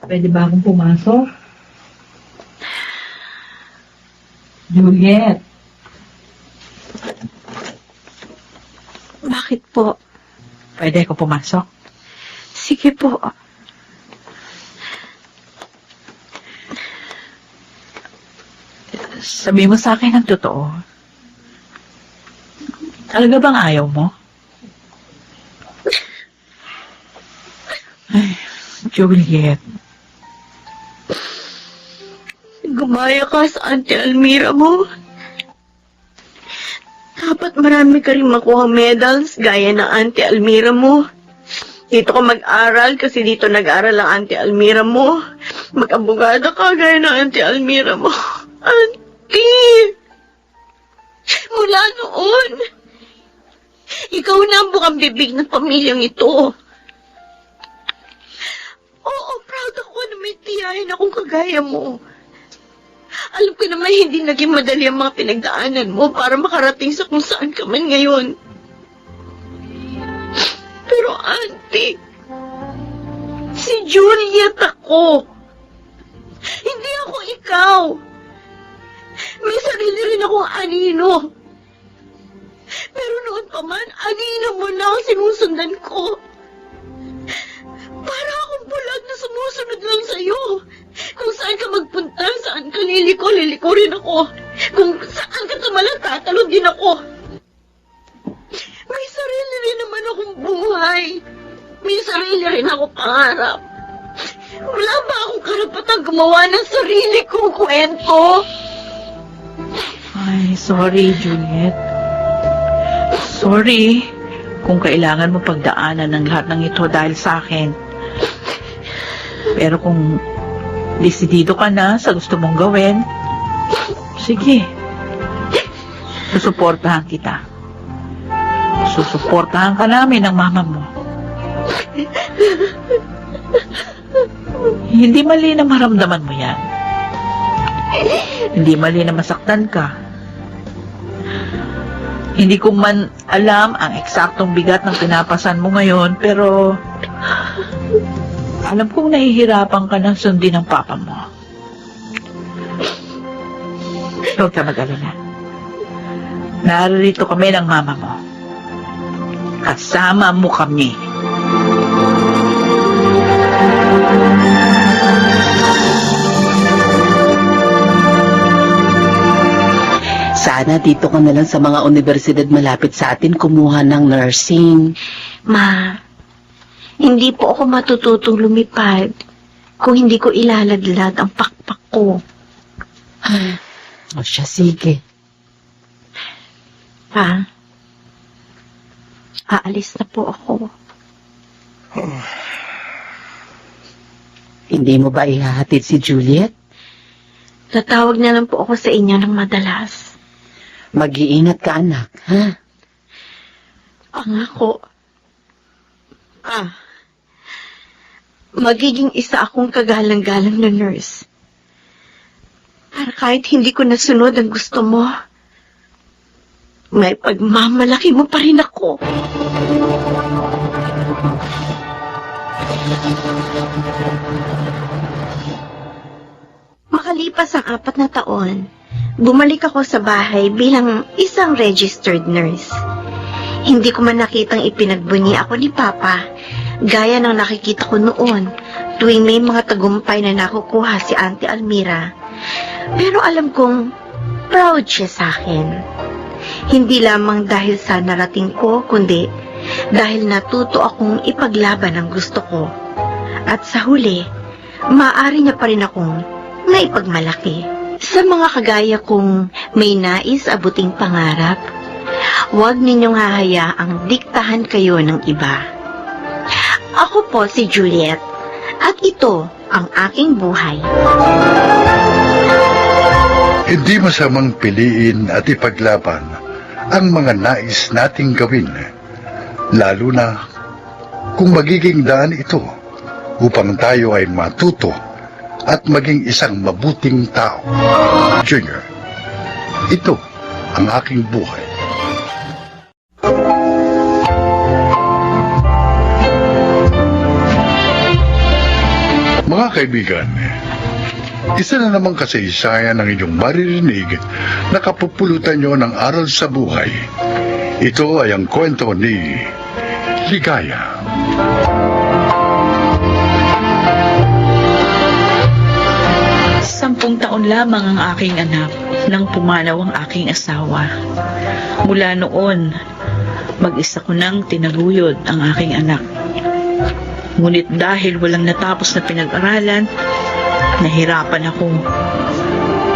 Pwede ba akong pumasok? Juliet? Bakit po? Pwede ako pumasok? Sige po. Sabi mo sa akin ang totoo. Talaga bang ayaw mo? Ay, Juliet. Gumaya ka sa Auntie Almira mo. Dapat marami ka rin makuha medals gaya ng Auntie Almira mo. Dito ka mag-aral kasi dito nag-aral ang Auntie Almira mo. Mag-abogada ka gaya ng Auntie Almira mo. Auntie! Mula noon, ikaw na ang bukang bibig ng pamilyang ito. Oo, proud ako na may tiyahin akong kagaya mo. Alam ko naman hindi naging madali ang mga pinagdaanan mo para makarating sa kung saan ka man ngayon. Pero Auntie, si Juliet ako. Hindi ako ikaw. May sarili rin akong anino. Pero noon pa man, anino mo na ang sinusundan ko. Para akong bulag na sumusunod lang sa'yo. Kung saan ka magpunta, saan ka liliko rin ako. Kung saan ka tumalang, tatalon din ako. May sarili rin naman akong buhay. May sarili rin ako pangarap. Wala ba akong karapatang gumawa ng sarili kong kwento? Ay, sorry, Juliet. Sorry kung kailangan mo pagdaanan ng lahat ng ito dahil sa akin. Pero kung desidido ka na sa gusto mong gawin, sige. Susuportahan kita. Susuportahan ka namin ng mama mo. Hindi mali na maramdaman mo yan. Hindi mali na masaktan ka. Hindi ko man alam ang eksaktong bigat ng pinapasan mo ngayon, pero alam kong nahihirapan ka na sundin ng papa mo. Huwag ka mag-alala. Narito kami ng mama mo. Kasama mo kami. Sana dito ka na lang sa mga universidad malapit sa atin kumuha ng nursing. Ma, hindi po ako matututong lumipad kung hindi ko ilalaglag ang pakpak ko. O siya, sige. Pa, aalis na po ako. Hindi mo ba ihahatid si Juliet? Tatawag na lang po ako sa inyo ng madalas. Mag-iingat ka, anak, ha? Pangako. Magiging isa akong kagalang-galang na nurse. Para kahit hindi ko nasunod ang gusto mo, may pagmamalaki mo pa rin ako. Makalipas ang 4 na taon, bumalik ako sa bahay bilang isang registered nurse. Hindi ko man nakitang ipinagbunyi ako ni Papa, gaya ng nakikita ko noon tuwing may mga tagumpay na nakukuha si Auntie Almira. Pero alam kong proud siya sa akin. Hindi lamang dahil sa narating ko, kundi dahil natuto akong ipaglaban ang gusto ko. At sa huli, maaari niya pa rin akong naipagmalaki. Sa mga kagaya kong may nais abuting pangarap, huwag ninyong hahayaang diktahan kayo ng iba. Ako po si Juliet, at ito ang aking buhay. Hindi masamang piliin at ipaglaban ang mga nais nating gawin, lalo na kung magiging daan ito upang tayo ay matuto at maging isang mabuting tao. Junior, ito ang aking buhay. Mga kaibigan, isa na namang kasaysayan ang inyong maririnig na kapupulutan nyo ng aral sa buhay. Ito ay ang kwento ni Ligaya. 10 taon lamang ang aking anak nang pumanaw ang aking asawa. Mula noon, mag-isa ko nang tinaguyod ang aking anak. Ngunit dahil walang natapos na pinag-aralan, nahirapan ako.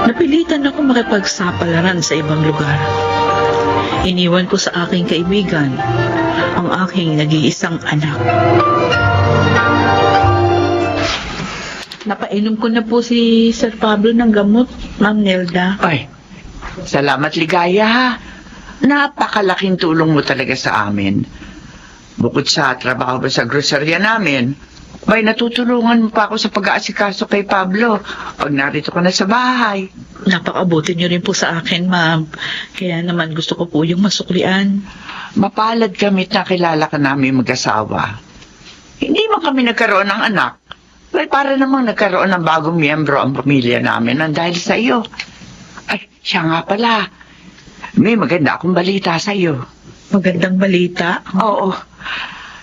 Napilitan ako makipagsapalaran sa ibang lugar. Iniwan ko sa aking kaibigan ang aking nag-iisang anak. Napainom ko na po si Sir Pablo ng gamot, Ma'am Nelda. Ay, salamat Ligaya ha. Napakalaking tulong mo talaga sa amin. Bukod sa trabaho ba sa grocerya namin, may natutulungan mo pa ako sa pag-aasikaso kay Pablo pag narito ka na sa bahay. Napakabuti niyo rin po sa akin, Ma'am. Kaya naman gusto ko po yung masuklian. Mapalad kami't nakilala ka namin mag-asawa. Hindi man kami nagkaroon ng anak. Ay, para namang nagkaroon ng bagong miyembro ang pamilya namin nang dahil sa iyo. Ay, siya nga pala. May maganda akong balita sa iyo. Magandang balita? Oo.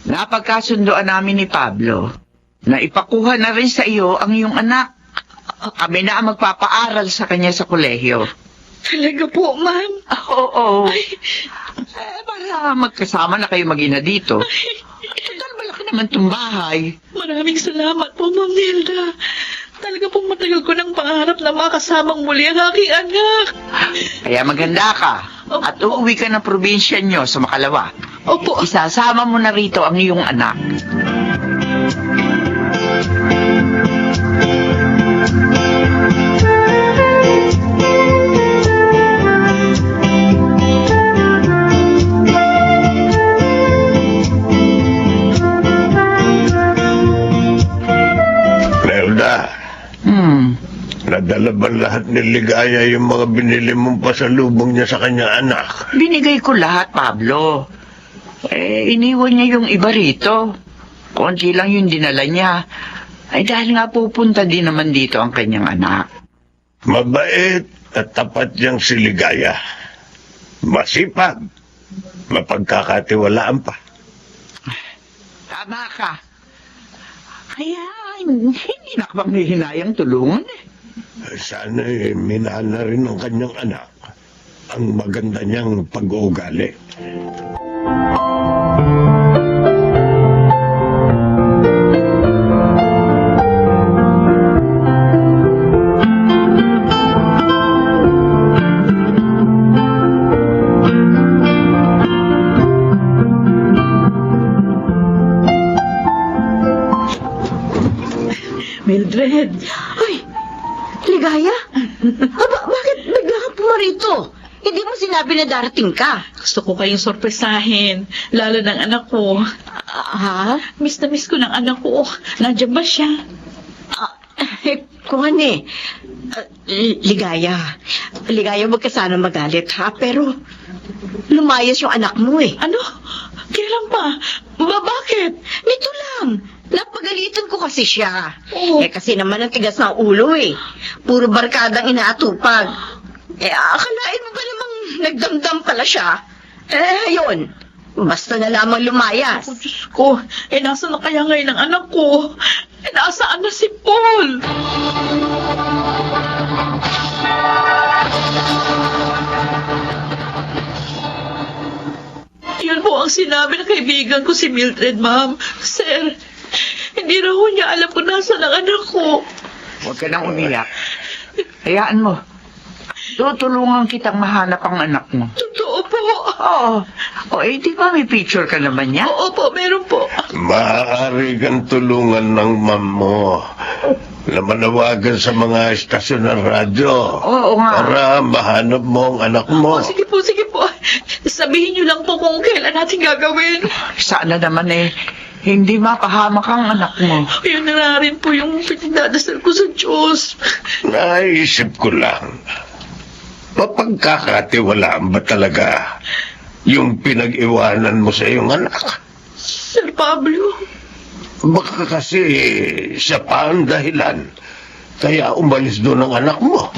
Napagkasundoan namin ni Pablo na ipakuha na rin sa iyo ang iyong anak. Kami na ang magpapaaral sa kanya sa kolehiyo. Talaga po, Ma'am? Oo. Para magkasama na kayo mag-ina dito. Total, malaki naman itong bahay. Maraming salamat po, Ma'am Nelda. Talaga pong matagal ko ng pangarap na makasamang muli ang aking anak. Kaya maganda ka. At uuwi ka ng probinsya nyo sa Makalawa. Opo. Isasama mo na rito ang iyong anak. ba lahat ni Ligaya yung mga binili mong pasalubong niya sa kanyang anak? Binigay ko lahat, Pablo. Iniwan niya yung iba rito. Konti lang yung dinala niya. Ay dahil nga pupunta din naman dito ang kanyang anak. Mabait at tapat niyang si Ligaya. Masipag. Mapagkakatiwalaan pa. Tama ka. Kaya hindi na ka bang hihinayang tulungan eh. Sana minana rin ng kanyang anak ang maganda niyang pag-uugali. Mildred, Ay, Ligaya? Bakit bigla kang pumarito? Hindi mo sinabi na darating ka. gusto ko kayong sorpresahin. Lalo ng anak ko. Ha? Miss na miss ko ng anak ko. Nandiyan ba siya? Kung ano eh. Ligaya. Ligaya, huwag ka sana magalit ha. Pero, lumayas yung anak mo eh. Ano? Kailan pa? Bakit? Nito lang. Napagalitan ko kasi siya. Oo. Kasi naman ang tigas ng ulo eh. Puro barkadang inaatupag. Akalain mo ba namang nagdamdam pala siya? Ayun. Basta na lamang lumayas. Oh, Diyos ko. Nasa na kaya ngayon ang anak ko? Nasaan na si Paul? Yun po ang sinabi ng kaibigan ko si Mildred, ma'am. Sir, hindi raw niya alam kung nasa ang anak ko. Huwag ka nang umiyak. Hayaan mo. Tutulungan kitang mahanap ang anak mo. Totoo po. Oo. Di ba may picture ka naman niya? Oo po, meron po. Maaari kang tulungan ng ma'am mo na manawagan sa mga estasyon ng radyo. Oo nga. Para mahanap mo ang anak mo. Sige po, sige po. Sabihin niyo lang po kung kailan natin gagawin. Sana naman hindi mapahamak ang anak mo. Yun na nga rin po yung pinagdadasal ko sa Diyos. Naisip ko lang, mapagkakatiwalaan ba talaga yung pinag-iwanan mo sa iyong anak? Sir Pablo, Baka kasi siya pa ang dahilan, kaya umalis doon ang anak mo.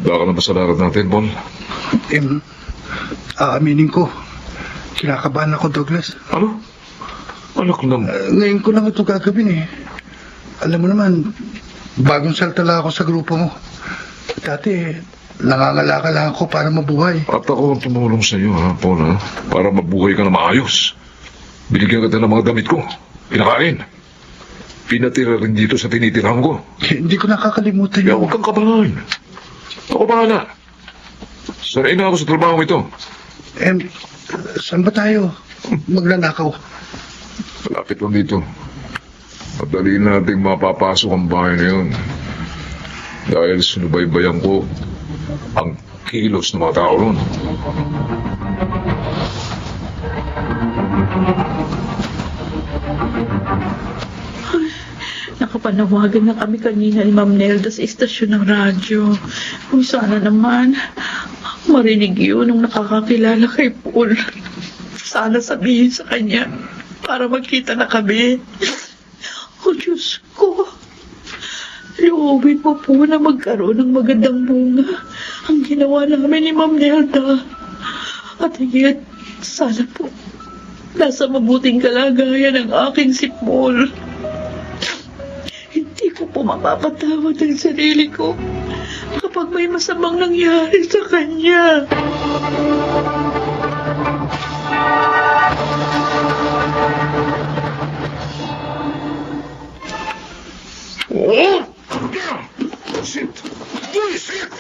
Baka na ba sa lakad natin, Paul? Aaminin ko. Kinakabahan ako, Douglas. Ano? Anak naman. Ngayon ko lang ito gagawin eh. Alam mo naman, bagong saltala ako sa grupo mo. Dati, nangangalakal lang ako para mabuhay. At ako ang tumulong sa iyo, ha, Paul, ha? Para mabuhay ka na maayos. Binigyan kita ng mga damit ko. Pinakain. Pinatira rin dito sa tinitirahan ko. Hindi ko nakakalimutan Kaya yun. huwag kang kabahan. Ako bahala. Sanay na ako sa trabaho ito. Saan ba tayo magnanakaw? Malapit lang dito. Madali nating mapapasok ang bahay na yun. Dahil sinubaybayan ko ang kilos ng mga tao ron. nakapanawagan na kami kanina ni Ma'am Nelda sa istasyon ng radyo. Kung sana naman, marinig yun nung nakakakilala kay Paul. Sana sabihin sa kanya para magkita na kami. Oh, Diyos ko. Loobin mo po na magkaroon ng magandang bunga ang ginawa namin ni Ma'am Nelda. At higit, sana po, nasa mabuting kalagayan ang aking si Paul. Hindi ko po mapapatawad ang sarili ko kapag may masamang nangyari sa kanya. Oh! Sit! Sit!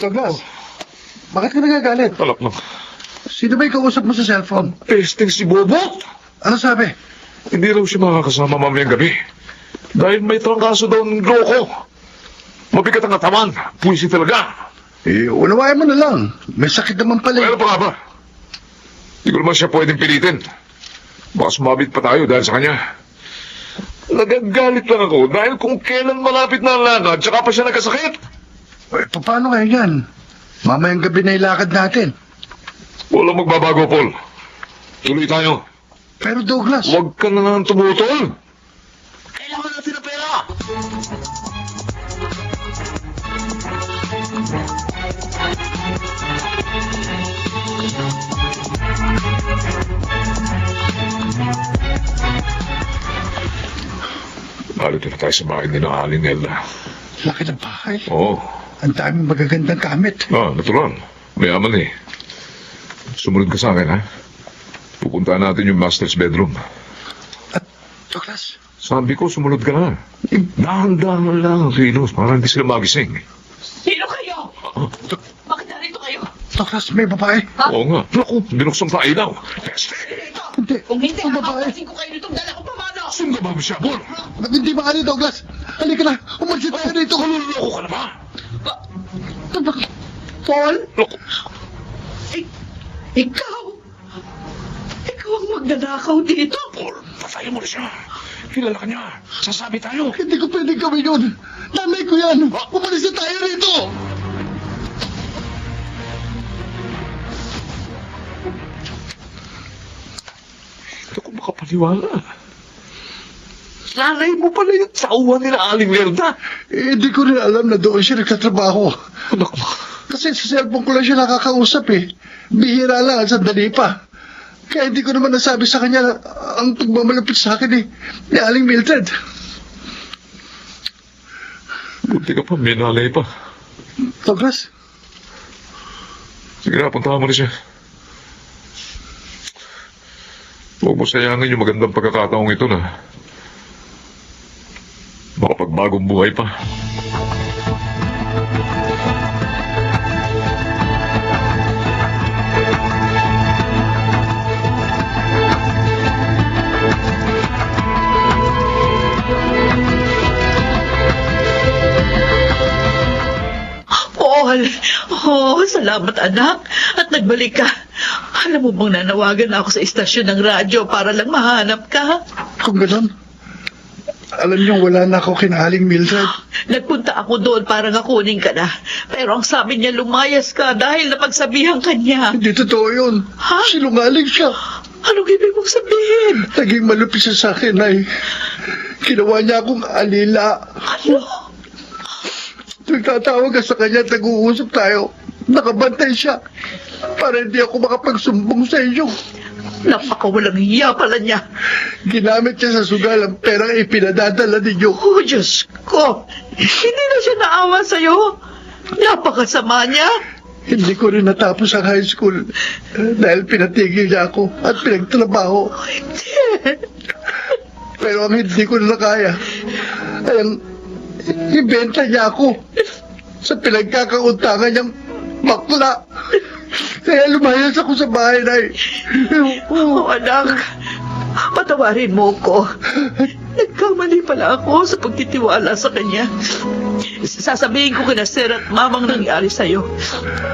Douglas, bakit ka nagagalit? Alak lang. Sino ba yung kausap mo sa cellphone? Pesting si Bobot! Ano sabi? Hindi raw siya makakasama mamayang gabi. Dahil may trangkaso daw ng loko. Mabigat ang katawan. Puwisi talaga. Unawain mo na lang. May sakit naman pala. Ano pa nga ba? Hindi ko naman siya pwedeng pilitin. Baka sumabit pa tayo dahil sa kanya. Nagagalit lang ako dahil kung kailan malapit na ang lakad, tsaka pa siya nagkasakit. Paano kaya yan? Mamayang gabi na ilakad natin. Walang magbabago, Paul. Tuloy tayo. Pero Douglas... Huwag ka na nga tumutol. Kailangan natin ng pera! Malito na tayo sa bahay ni na Aling Nelda. Laki ng bahay. Oo. Ang daming magagandang gamit. Natural. Mayaman eh. Sumunod ka sa akin, ha? Pupuntahan natin yung master's bedroom. Douglas... Sabi ko, sumunod ka na. Dahan-dahan lang ang kilos para hindi sila magising. Sino kayo? Bakit narito kayo? Douglas, may babae. Oo nga. Naku, binuksan pa ilaw. Dito! Hindi. Kung hindi, Ang babae. kakakasin ko kayo nitong dala ko pamano! Saan ka ba, Masyabol? Hindi maaari, Douglas. Halika na. Umalis tayo rito. Loko ka na ba? Paul? Loko. Ikaw? Ikaw ang magnanakaw dito? Paul, patayin mo na siya. Kilala ka niya. Sasabi tayo. Hindi ko pwedeng gawin yun. Nanay ko yan. Umalis na tayo rito. Hindi ko makapaniwala. Nanay mo pala yung tauhan nila Aling Lerda. Hindi ko rin alam na doon siya nagtatrabaho. Anak mo. Kasi sa cellphone ko lang siya nakakausap eh. Bihira lang, sandali pa. Kaya hindi ko naman nasabi sa kanya ang pagmamalapit sa akin ni Aling Mildred. Buti ka pa, may nalay pa. Douglas? Sige na, puntahan mo na siya. Huwag mo sayangin yung magandang pagkakataong ito na makapagbagong buhay pa. Paul! Oh, salamat anak. At nagbalik ka. Alam mo bang nanawagan ako sa istasyon ng radyo para lang mahanap ka? Kung gano'n, alam niyo wala na ako kina Aling Mildred. Nagpunta ako doon para nga kunin ka na. Pero ang sabi niya lumayas ka dahil napagsabihan ka niya. Hindi totoo yun. Ha? Sinungaling siya. Anong ibig mong sabihin? Naging malupit siya sa akin ay ginawa niya akong alila. Ano? Nagtatawag ka sa kanya at nag-uusap tayo. Nakabantay siya para hindi ako makapagsumbong sa inyo. Napakawalang hiya pala niya. Ginamit niya sa sugal ang perang ipinadadala ninyo. Oh, Diyos ko. Hindi na siya naawa sa'yo. Napakasama niya. Hindi ko rin natapos ang high school dahil pinatigil niya ako at pinagtrabaho. Pero ang hindi ko na kaya ay ang ibenta niya ako sa pinagkakauntangan niyang bakla. Kaya lumayas ako sa bahay na Oh, anak. Patawarin mo ko. Nagkamali pala ako sa pagtitiwala sa kanya. Sasabihin ko kina Sir at Mamang nangyari sa'yo.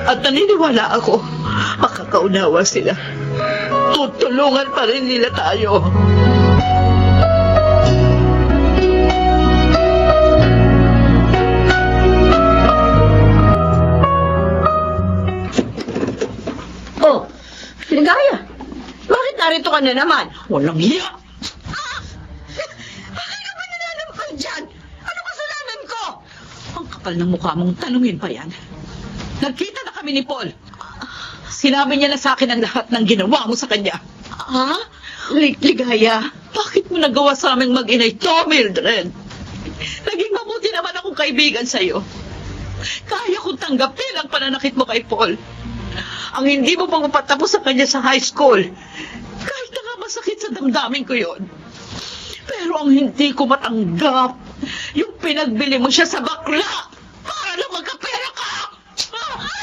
At naniniwala ako, makakaunawa sila. Tutulungan pa rin nila tayo. Oh, Ligaya, bakit narito ka na naman? Walang hiya. Bakit ka ba nananampal dyan? Ano kasalanan ko? Ang kapal ng mukha mong tanungin pa yan. Nagkita na kami ni Paul. Sinabi niya na sa akin ang lahat ng ginawa mo sa kanya. Ha? Ligaya? Bakit mo nagawa sa aming mag-inay to, Mildred? Naging mabuti naman akong kaibigan sa'yo. Kaya kong tanggapin ang pananakit mo kay Paul. Ang hindi mo pang mapatapos sa kanya sa high school. Kahit na nga masakit sa damdamin ko yon. Pero ang hindi ko matanggap, yung pinagbili mo siya sa bakla para lang magkapera ka!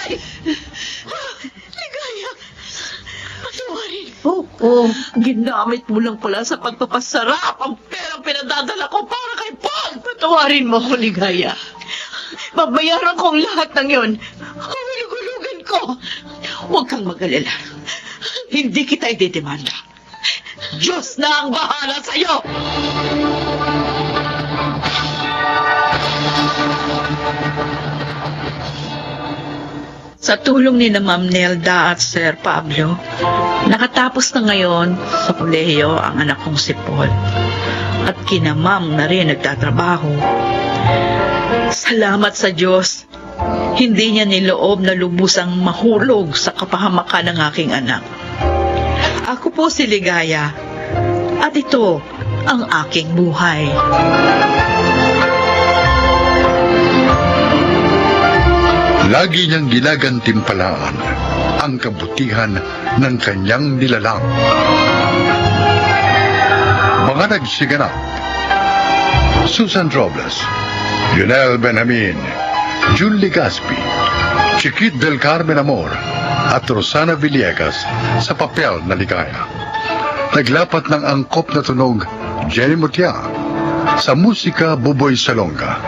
Ay! Ligaya, patawarin. Oh, Oh, ginamit mo lang pala sa pagpapasarap ang perang pinadadala ko para kay Paul. Patawarin mo ko, Ligaya. Babayaran ko ang lahat ng yun. Hulug-hulugan ko. Huwag kang mag-alala. Hindi kita ididemanda. Diyos na ang bahala sa'yo! Sa tulong ni na Ma'am Nelda at Sir Pablo, nakatapos na ngayon sa kolehiyo ang anak kong si Paul. At kina Ma'am na rin nagtatrabaho. Salamat sa Diyos, hindi niya niloob na lubusang mahulog sa kapahamakan ng aking anak. Ako po si Ligaya, at ito ang aking buhay. Lagi niyang ginagantimpalaan ang kabutihan ng kanyang nilalang. Mga nagsiganap: Susan Robles, Lionel Benjamin, June Legaspi, Chiquit del Carmen Amor, at Rosana Villegas sa papel na Ligaya. Naglapat ng angkop na tunog, Jenny Mutia. Sa musika, Buboy Salonga.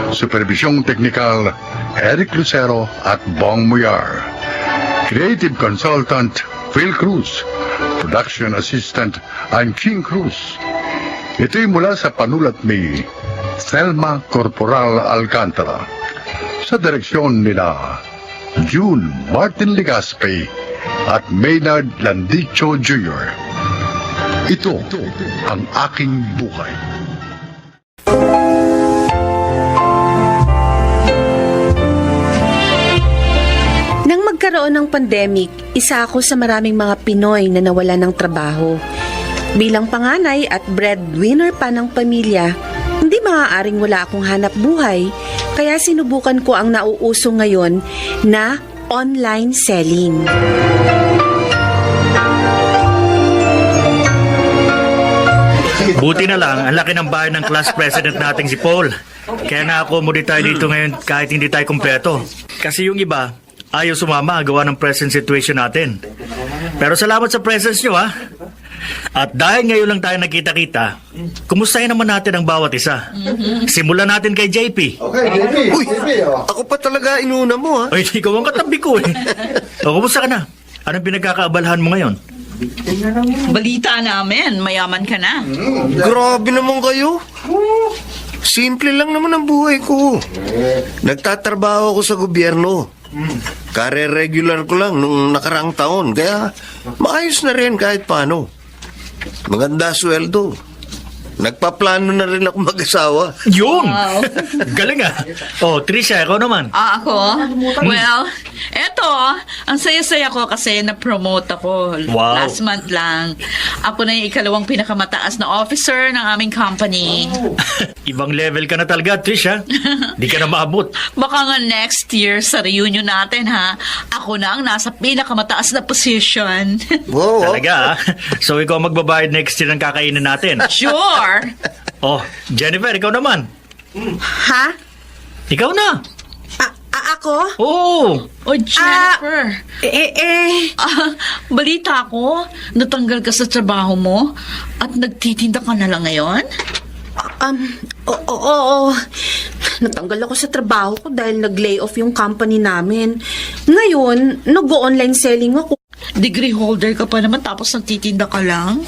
Supervisyong teknikal, Eric Lucero at Bong Muyar. Creative Consultant, Phil Cruz. Production Assistant, I'm King Cruz. Ito'y mula sa panulat ni Thelma Corporal Alcantara. Sa direksyon nila June Martin Legaspi at Maynard Landicho Jr. Ito ang aking buhay. Nang magkaroon ng pandemic, isa ako sa maraming mga Pinoy na nawala ng trabaho. Bilang panganay at breadwinner pa ng pamilya, hindi maaaring wala akong hanap buhay, kaya sinubukan ko ang nauuso ngayon na online selling. Buti na lang, ang laki ng bahay ng class president nating si Paul. Kaya na-accommodate tayo dito ngayon kahit hindi tayo kumpleto. Kasi yung iba, ayaw sumama gawa ng present situation natin. Pero salamat sa presence nyo, ha? At dahil ngayon lang tayo nakita-kita, kumustahin naman natin ang bawat isa. Simulan natin kay JP. Okay, JP. Uy, ako pa talaga inuna mo, ha? Ay, ikaw ang katabi ko, eh. O, kumusta ka na? Anong pinagkakaabalahan mo ngayon? Balita namin, mayaman ka na. Grabe naman kayo. Simple lang naman ang buhay ko. Nagtatrabaho ako sa gobyerno. Kare-regular ko lang nung nakaraang taon. Kaya maayos na rin kahit paano. Maganda sweldo. Nagpaplano na rin ako mag-asawa. Yun! Wow. Galing, ah. Oh, Trisha, ikaw naman. Ako? Well, eto, ang saya-saya ko kasi na-promote ako. Wow. Last month lang. Ako na yung ikalawang pinakamataas na officer ng aming company. Ibang level ka na talaga, Trisha. Di ka na maabot. Baka nga next year sa reunion natin, ha? Ako na ang nasa pinakamataas na position. Wow. Talaga, ah. So, ikaw magbabayad next year ng kakainin natin. Sure! Oh, Jennifer, ikaw naman. Ha? Ikaw na. Ako? Oo. Oh, Jennifer. Balita ko, natanggal ka sa trabaho mo at nagtitinda ka na lang ngayon? Oo. Natanggal ako sa trabaho ko dahil nag-lay off yung company namin. Ngayon, nag-online selling ako. Degree holder ka pa naman tapos nagtitinda ka lang?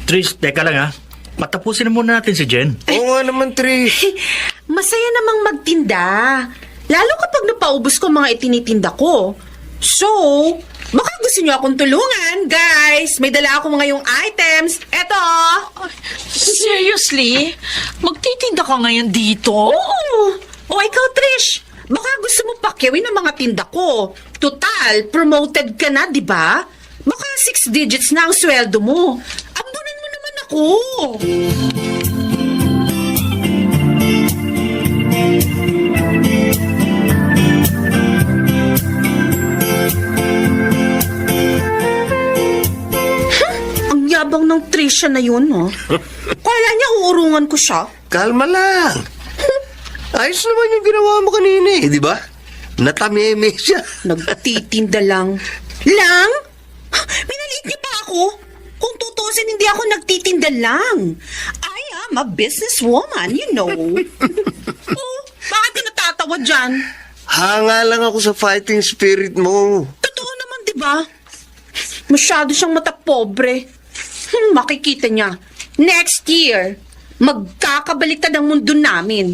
Trish, teka lang, ha. Patapusin na muna natin si Jen. Oo nga naman, Trish. Masaya namang magtinda. Lalo kapag napaubos ko mga itinitinda ko. So, baka gusto niyo akong tulungan, guys. May dala akong ngayong items. Eto! Seriously? Magtitinda ka ngayon dito? Oo! O ikaw, Trish, baka gusto mo pakyawin ang mga tinda ko. Total, promoted ka na, di ba? Baka 6 digits na ang sweldo mo. Ambunan mo naman ako. Ang yabang ng Trisha na yun, oh. Kala niya uurungan ko siya. Kalma lang. Ayos naman yung ginawa mo kanina, eh, di ba? Natameme siya. Nagtitinda lang. Lang? ako. Kung tutusin, hindi ako nagtitinda lang. I am a businesswoman, you know. Oh, bakit ka natatawa dyan? Hanga lang ako sa fighting spirit mo. Totoo naman, di ba? Masyado siyang matapobre. Makikita niya. Next year, magkakabaliktad ang mundo namin.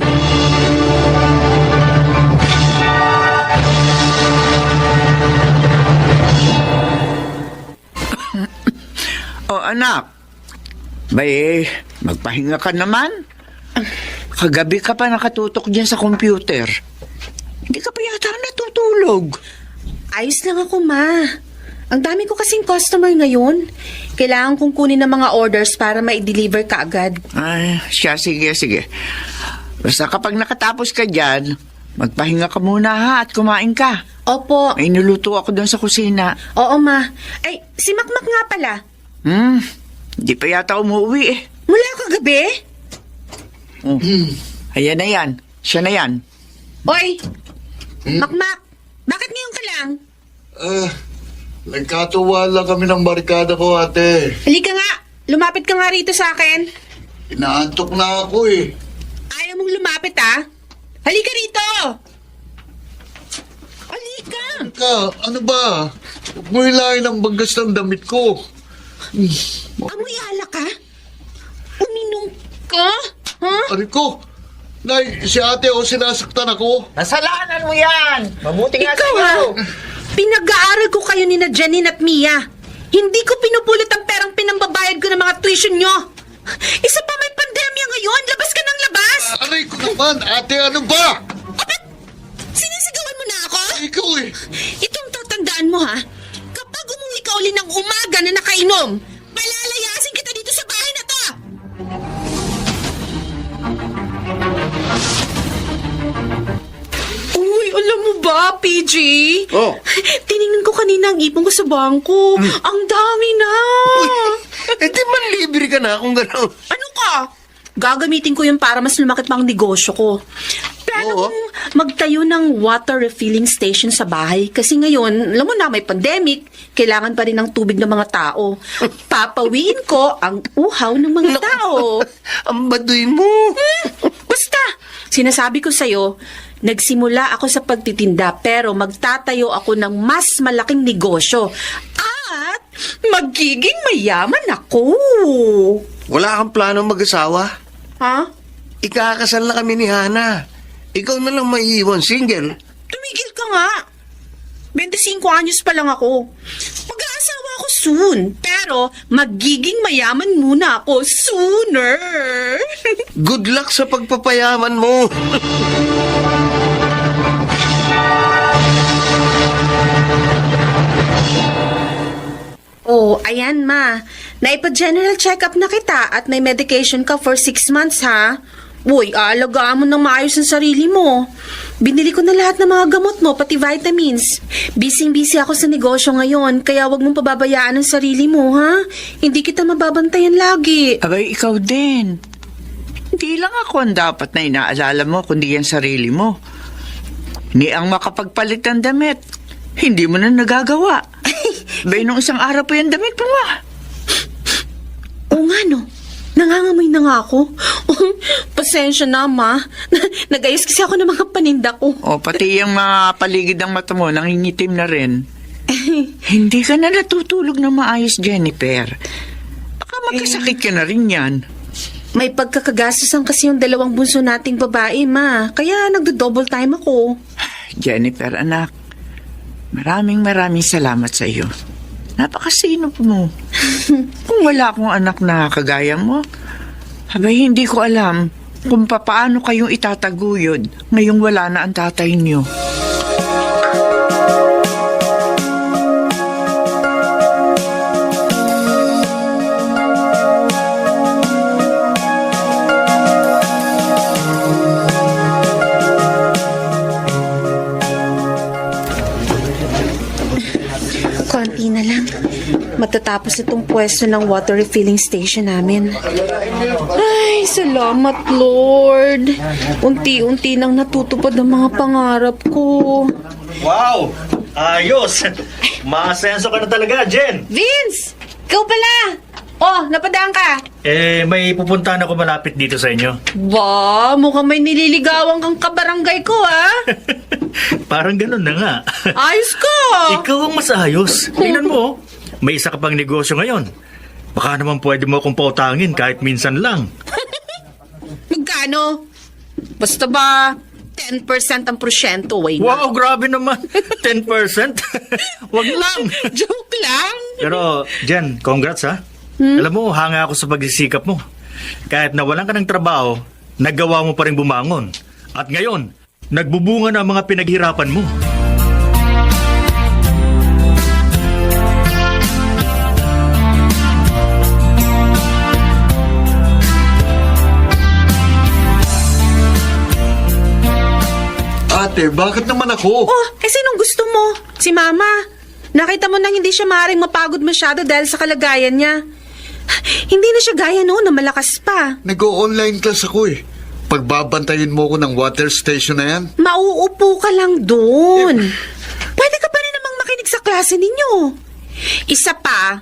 Oh, anak. Bay, magpahinga ka naman. Kagabi ka pa nakatutok dyan sa computer. Hindi ka pa yata natutulog. Ayos lang ako, ma. Ang dami ko kasing customer ngayon. Kailangan kong kunin ng mga orders para ma-deliver ka agad. Ay, sige. Basta kapag nakatapos ka dyan, magpahinga ka muna ha at kumain ka. Opo. May niluto ako doon sa kusina. Oo, ma. Ay, si Makmak nga pala. Hindi pa yata umuwi eh. Mula kagabi? Oh. Ayan na yan. Siya na yan. Oy! Makmak! Bakit ngayon ka lang? Nagkatuwa lang kami ng barkada ko, ate. Halika nga! Lumapit ka nga rito sa akin. Inaantok na ako eh. Ayaw mong lumapit, ah? Halika rito! Halika! Ano ba? Huwag mo hilahin ang bagas ng damit ko. Amoy alak ka? Uminom ka? Ha? Ari ko, Nay, si ate o sinasaktan ako. Nasalanan mo yan! Mabuti nga Ikaw, ha? Pinag-aaral ko kayo ni na Janine at Mia. Hindi ko pinupulot ang perang pinambabayad ko ng mga tuition nyo. Isa pa may pandemya ngayon. Labas ka ng labas! Aray ko naman, ate, ano ba? Sinisigawan mo na ako? Ikaw eh. Itong tatandaan mo, ha? Kapag umuwi ka uli ng umaga na nakainom, palalayasin kita dito sa bahay na to! Uy, alam mo ba, PG? Oh. Tiningnan ko kanina ang ipon ko sa bangko. Ang dami na! Di man libre ka na kung gano'n. Ano ka? Gagamitin ko yun para mas lumaki pa ang negosyo ko. Plano kong magtayo ng water refilling station sa bahay. Kasi ngayon, alam mo na, may pandemic. Kailangan pa rin ng tubig ng mga tao. Papawiin ko ang uhaw ng mga tao. Ang baduy mo. Basta, sinasabi ko sa'yo, nagsimula ako sa pagtitinda pero magtatayo ako ng mas malaking negosyo. At magiging mayaman ako. Wala kang plano mag-asawa? Ha? Ikakasal na kami ni Hana. Ikaw na lang maiiwan single. Tumigil ka nga. 25 anyos pa lang ako. Mag-aasawa ako soon. Pero magiging mayaman muna ako sooner. Good luck sa pagpapayaman mo. Oh, ayan ma. Naipa-general check-up na kita at may medication ka for 6 months ha. Uy, aalagaan mo ng maayos ang sarili mo. Binili ko na lahat ng mga gamot mo, pati vitamins. Busy-busy ako sa negosyo ngayon, kaya wag mong pababayaan ang sarili mo, ha? Hindi kita mababantayan lagi. Abay, ikaw din. Hindi lang ako ang dapat na inaalala mo, kundi ang sarili mo. Ni ang makapagpalit ng damit. Hindi mo na nagagawa. Bay, nung isang araw pa yung damit mo, Oo nga, no? Nangangamoy na nga ako. Pasensya na, ma. Nag-ayos kasi ako ng mga paninda ko. O, pati yung mga paligid ng mata mo, nangingitim na rin. Hindi ka na natutulog na maayos, Jennifer. Baka magkasakit ka na rin yan. May pagkakagastusan kasi yung dalawang bunso nating babae, ma. Kaya nagdo-double time ako. Jennifer, anak, maraming salamat sa iyo. Napakasino mo. Kung wala akong anak na kagaya mo, abay hindi ko alam kung paano kayong itataguyod ngayong wala na ang tatay niyo. Konti na lang. Matatapos itong pwesto ng water refilling station namin. Ay, salamat, Lord. Unti-unti nang natutupad ang mga pangarap ko. Wow! Ayos! Maasenso ka na talaga, Jen! Vince! Ikaw pala! Oh, napadaan ka. May pupuntahan ako malapit dito sa inyo. Ba, mukhang may nililigawan kang kabarangay ko, Parang ganun na nga. Ayos ko! Ikaw ang mas ayos. Tingnan mo, may isa ka pang negosyo ngayon. Baka naman pwede mo akong pautangin kahit minsan lang. Magkano? Basta ba, 10% ang porsyento, way na. Wow, grabe naman. 10%? Wag lang. Joke lang. Pero, Jen, congrats ha. Alam mo, hanga ako sa pagsisikap mo. Kahit nawalan ka ng trabaho, nagawa mo pa rin bumangon. At ngayon, nagbubunga na ang mga pinaghirapan mo. Ate, bakit naman ako? Oh, sinong gusto mo? Si Mama. Nakita mo nang hindi siya maaaring mapagod masyado dahil sa kalagayan niya. Hindi na siya gaya noon na malakas pa. Nag-o-online class ako eh. Pagbabantayin mo ko ng water station na yan? Mauupo ka lang doon. Pwede ka pa rin namang makinig sa klase ninyo. Isa pa,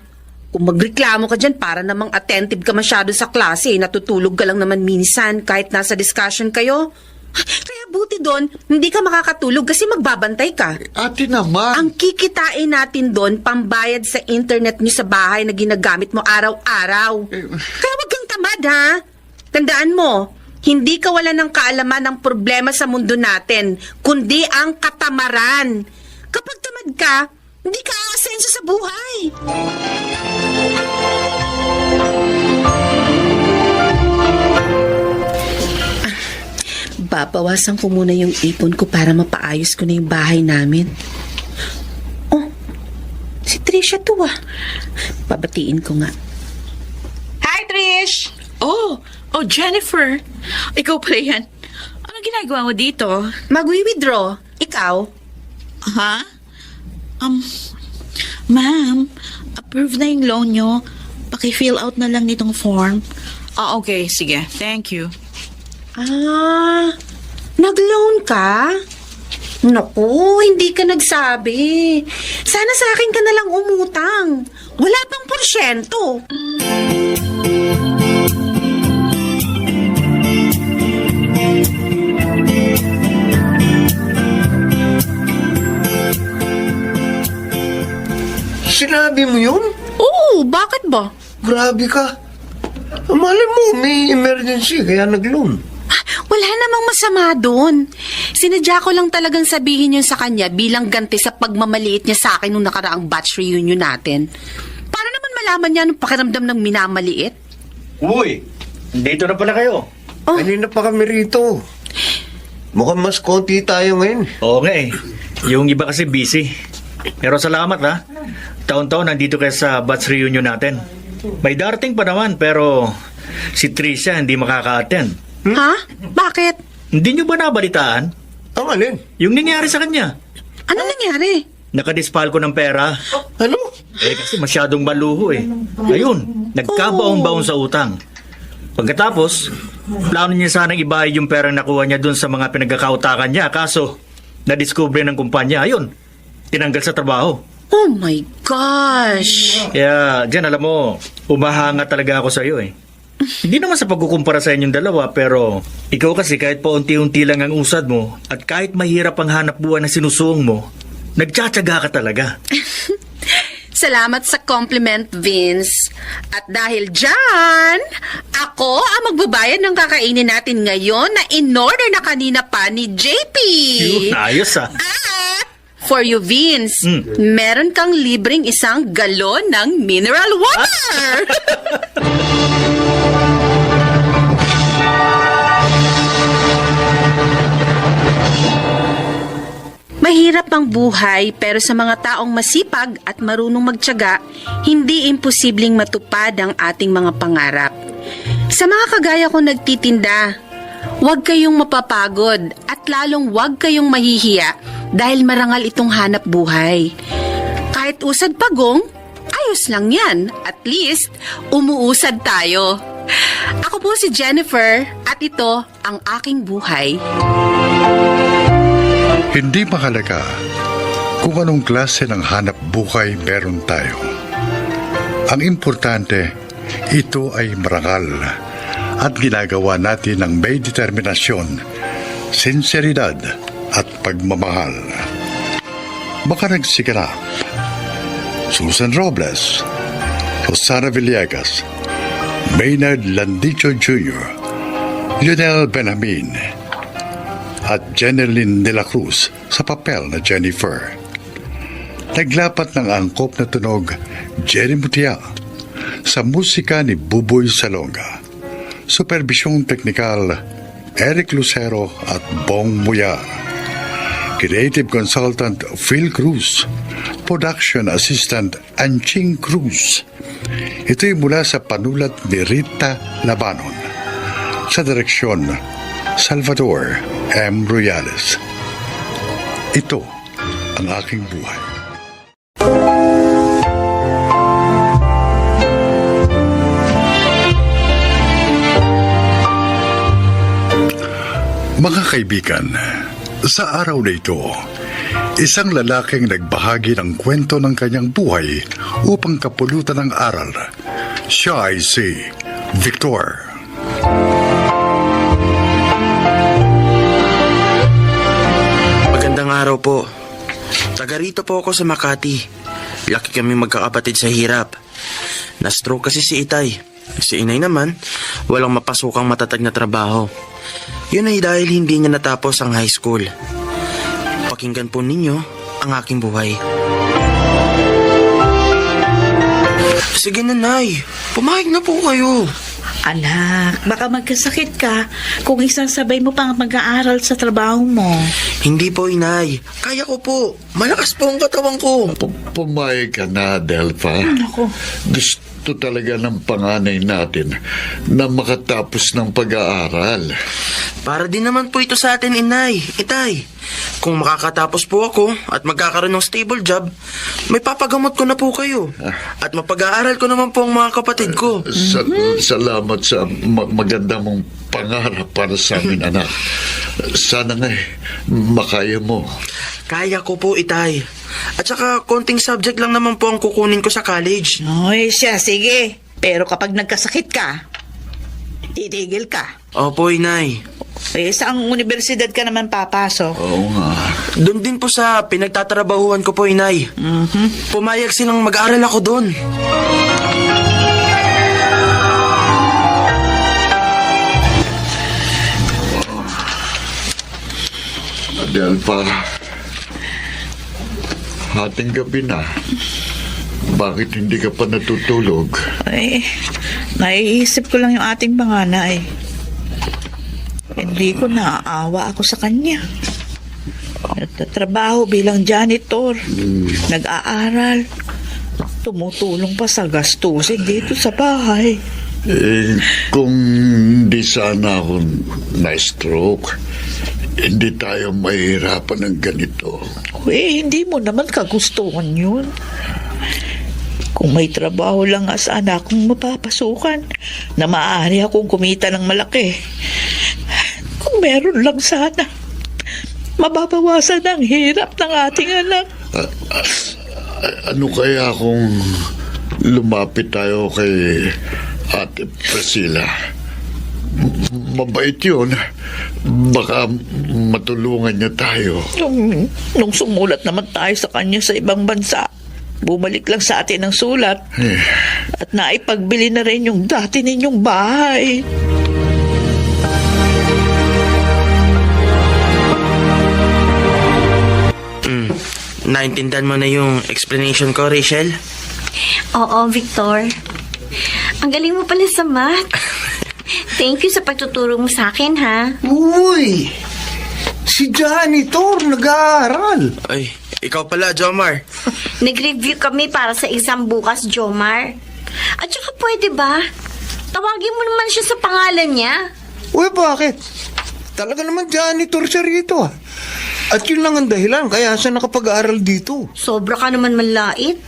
kung magreklamo ka dyan para namang attentive ka masyado sa klase, natutulog ka lang naman minsan kahit nasa discussion kayo. Kaya buti doon, hindi ka makakatulog kasi magbabantay ka. Ate naman. Ang kikitain natin doon, pambayad sa internet nyo sa bahay na ginagamit mo araw-araw. Kaya wag kang tamad, ha? Tandaan mo, hindi ka wala ng kaalaman ng problema sa mundo natin, kundi ang katamaran. Kapag tamad ka, hindi ka aasenso sa buhay. Babawasan ko muna yung ipon ko para mapaayos ko na yung bahay namin. Oh, si Trisha to Pabatiin ko nga. Hi, Trish! Oh, Jennifer. Ikaw pala yan. Ano ginagawa mo dito? Magwi-withdraw. Ikaw? Ha? Ma'am, approve na yung loan nyo. Paki-fill out na lang nitong form. Okay. Sige. Thank you. Nag-loan ka? Naku, hindi ka nagsabi. Sana sa akin ka nalang umutang. Wala pang porsyento. Sinabi mo yun? Oo, bakit ba? Grabe ka. Malay mo, may emergency kaya nag-loan. Wala namang masama doon. Sinadya ko lang talagang sabihin yun sa kanya bilang ganti sa pagmamaliit niya sa akin nung nakaraang batch reunion natin. Para naman malaman niya anong pakiramdam ng minamaliit. Uy, dito na pala kayo. Kanina pa kami rito. Mukhang mas konti tayo ngayon. Oo nga eh. Yung iba kasi busy. Pero salamat ha. Taon-taon nandito kayo sa batch reunion natin. May darating pa naman pero si Tricia hindi makaka-attend. Ha? Bakit? Hindi nyo ba nabalitaan? Ang alin? Yung nangyari sa kanya. Ano nangyari? Nakadispal ko ng pera. Ano? Kasi masyadong maluho eh. Ayun, nagkabaon-baon sa utang. Pagkatapos, plano niya sanang ibayad yung perang nakuha niya dun sa mga pinagkakautakan niya. Kaso, nadiskubre ng kumpanya. Ayun, tinanggal sa trabaho. Oh my gosh! Kaya, dyan alam mo, umahanga talaga ako sa iyo eh. Hindi naman sa pagkukumpara sa inyong dalawa, pero ikaw kasi kahit pa unti-unti lang ang usad mo at kahit mahirap ang hanap buhay na sinusuong mo, nagtsatsaga ka talaga. Salamat sa compliment, Vince. At dahil dyan, ako ang magbabayad ng kakainin natin ngayon na in-order na kanina pa ni JP. Yun, ayos ah. For you, Vince, meron kang libreng 1 galon ng mineral water. Mahirap ang buhay pero sa mga taong masipag at marunong magtiyaga, hindi imposibleng matupad ang ating mga pangarap. Sa mga kagaya kong nagtitinda, huwag kayong mapapagod at lalong huwag kayong mahihiya dahil marangal itong hanap buhay. Kahit usad pagong, ayos lang yan. At least, umuusad tayo. Ako po si Jennifer at ito ang aking buhay. Hindi mahalaga kung anong klase ng hanap buhay meron tayo. Ang importante, ito ay marangal at ginagawa natin ng may determinasyon, sinseridad at pagmamahal. Baka nagsiganap Susan Robles, Rosana Villegas, Maynard Landicho Jr., Lionel Benjamin, at Jeneline de la Cruz sa papel na Jennifer. Naglapat ng angkop na tunog Jerry Mutia sa musika ni Buboy Salonga. Superbisyong teknikal Eric Lucero at Bong Muyar. Creative Consultant Phil Cruz. Production Assistant Anching Cruz. Ito'y mula sa panulat ni Rita Labanon. Sa direksyon Salvador M. Royales. Ito ang aking buhay. Mga kaibigan, sa araw na ito, isang lalaking nagbahagi ng kwento ng kanyang buhay upang kapulutan ng aral. Siya ay si Victor. Magandang araw po. Taga rito po ako sa Makati. Laki kami magkakapatid sa hirap. Na-stroke kasi si Itay. Si Inay naman, walang mapasukang matatag na trabaho. Yun ay dahil hindi niya natapos ang high school. Pakinggan po ninyo ang aking buhay. Sige na, Nay. Pumayag na po kayo. Anak, baka magkasakit ka kung isasabay mo pang mag-aaral sa trabaho mo. Hindi po, Inay. Kaya ko po. Malakas po ang katawan ko. Pumayag ka na, Delpha. Ako. Gusto talaga ng panganay natin na makatapos ng pag-aaral. Para din naman po ito sa atin, Inay. Itay, kung makakatapos po ako at magkakaroon ng stable job, may papagamot ko na po kayo. At mapag-aaral ko naman po ang mga kapatid ko. Salamat sa maganda mong pangarap para sa amin, anak. Sana nga makaya mo. Kaya ko po, Itay. At saka, konting subject lang naman po ang kukunin ko sa college. Oy, siya, sige. Pero kapag nagkasakit ka, titigil ka. Opo, Inay. Eh, saang universidad ka naman papasok? Oo nga. Doon din po sa pinagtatrabahuan ko po, Inay. Pumayag silang mag-aaral ako doon. Delpha, hating gabi na. Bakit hindi ka pa natutulog? Ay, naiisip ko lang yung ating panganay. Hindi ko naaawa ako sa kanya. Nagtatrabaho bilang janitor. Nag-aaral. Tumutulong pa sa gastusin dito sa bahay. Kung hindi sana ako na-stroke, hindi tayo mahirapan ng ganito. Hindi mo naman kagustuhan yun. Kung may trabaho lang as anak kong mapapasukan, na maaari akong kumita ng malaki. Kung meron lang sana, mababawasan ang hirap ng ating anak. Ano kaya kung lumapit tayo kay Ate Priscilla? Mabait yun. Baka matulungan niya tayo. Nung sumulat naman tayo sa kanya sa ibang bansa, bumalik lang sa atin ang sulat. At naipagbili na rin yung dati ninyong bahay. Naintindihan mo na yung explanation ko, Rachel? Oo, Victor. Ang galing mo pala sa math. Thank you sa pagtuturo mo sa akin, ha? Uy! Si janitor nag-aaral. Ay, ikaw pala, Jomar. Nag-review kami para sa exam bukas, Jomar. At saka pwede ba? Tawagin mo naman siya sa pangalan niya. Uy, bakit? Talaga naman janitor siya rito, ah. At yun lang ang dahilan kaya siya nakapag-aaral dito. Sobra ka naman manlait.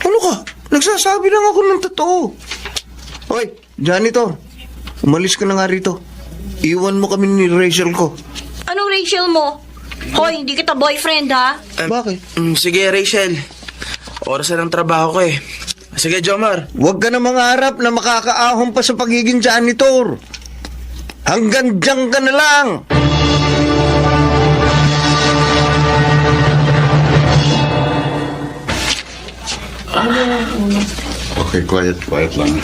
Ano ka? Nagsasabi lang ako ng totoo. Hoy, janitor. Umalis ka na nga rito. Iwan mo kami ni Rachel ko. Anong Rachel mo? Hoy, hindi kita boyfriend, ha? Bakit? Sige, Rachel. Oras na ng trabaho ko eh. Sige, Jomar. Huwag ka na mangarap na makakaahon pa sa pagiging janitor. Hanggang diyan ka na lang. Okay, quiet lang.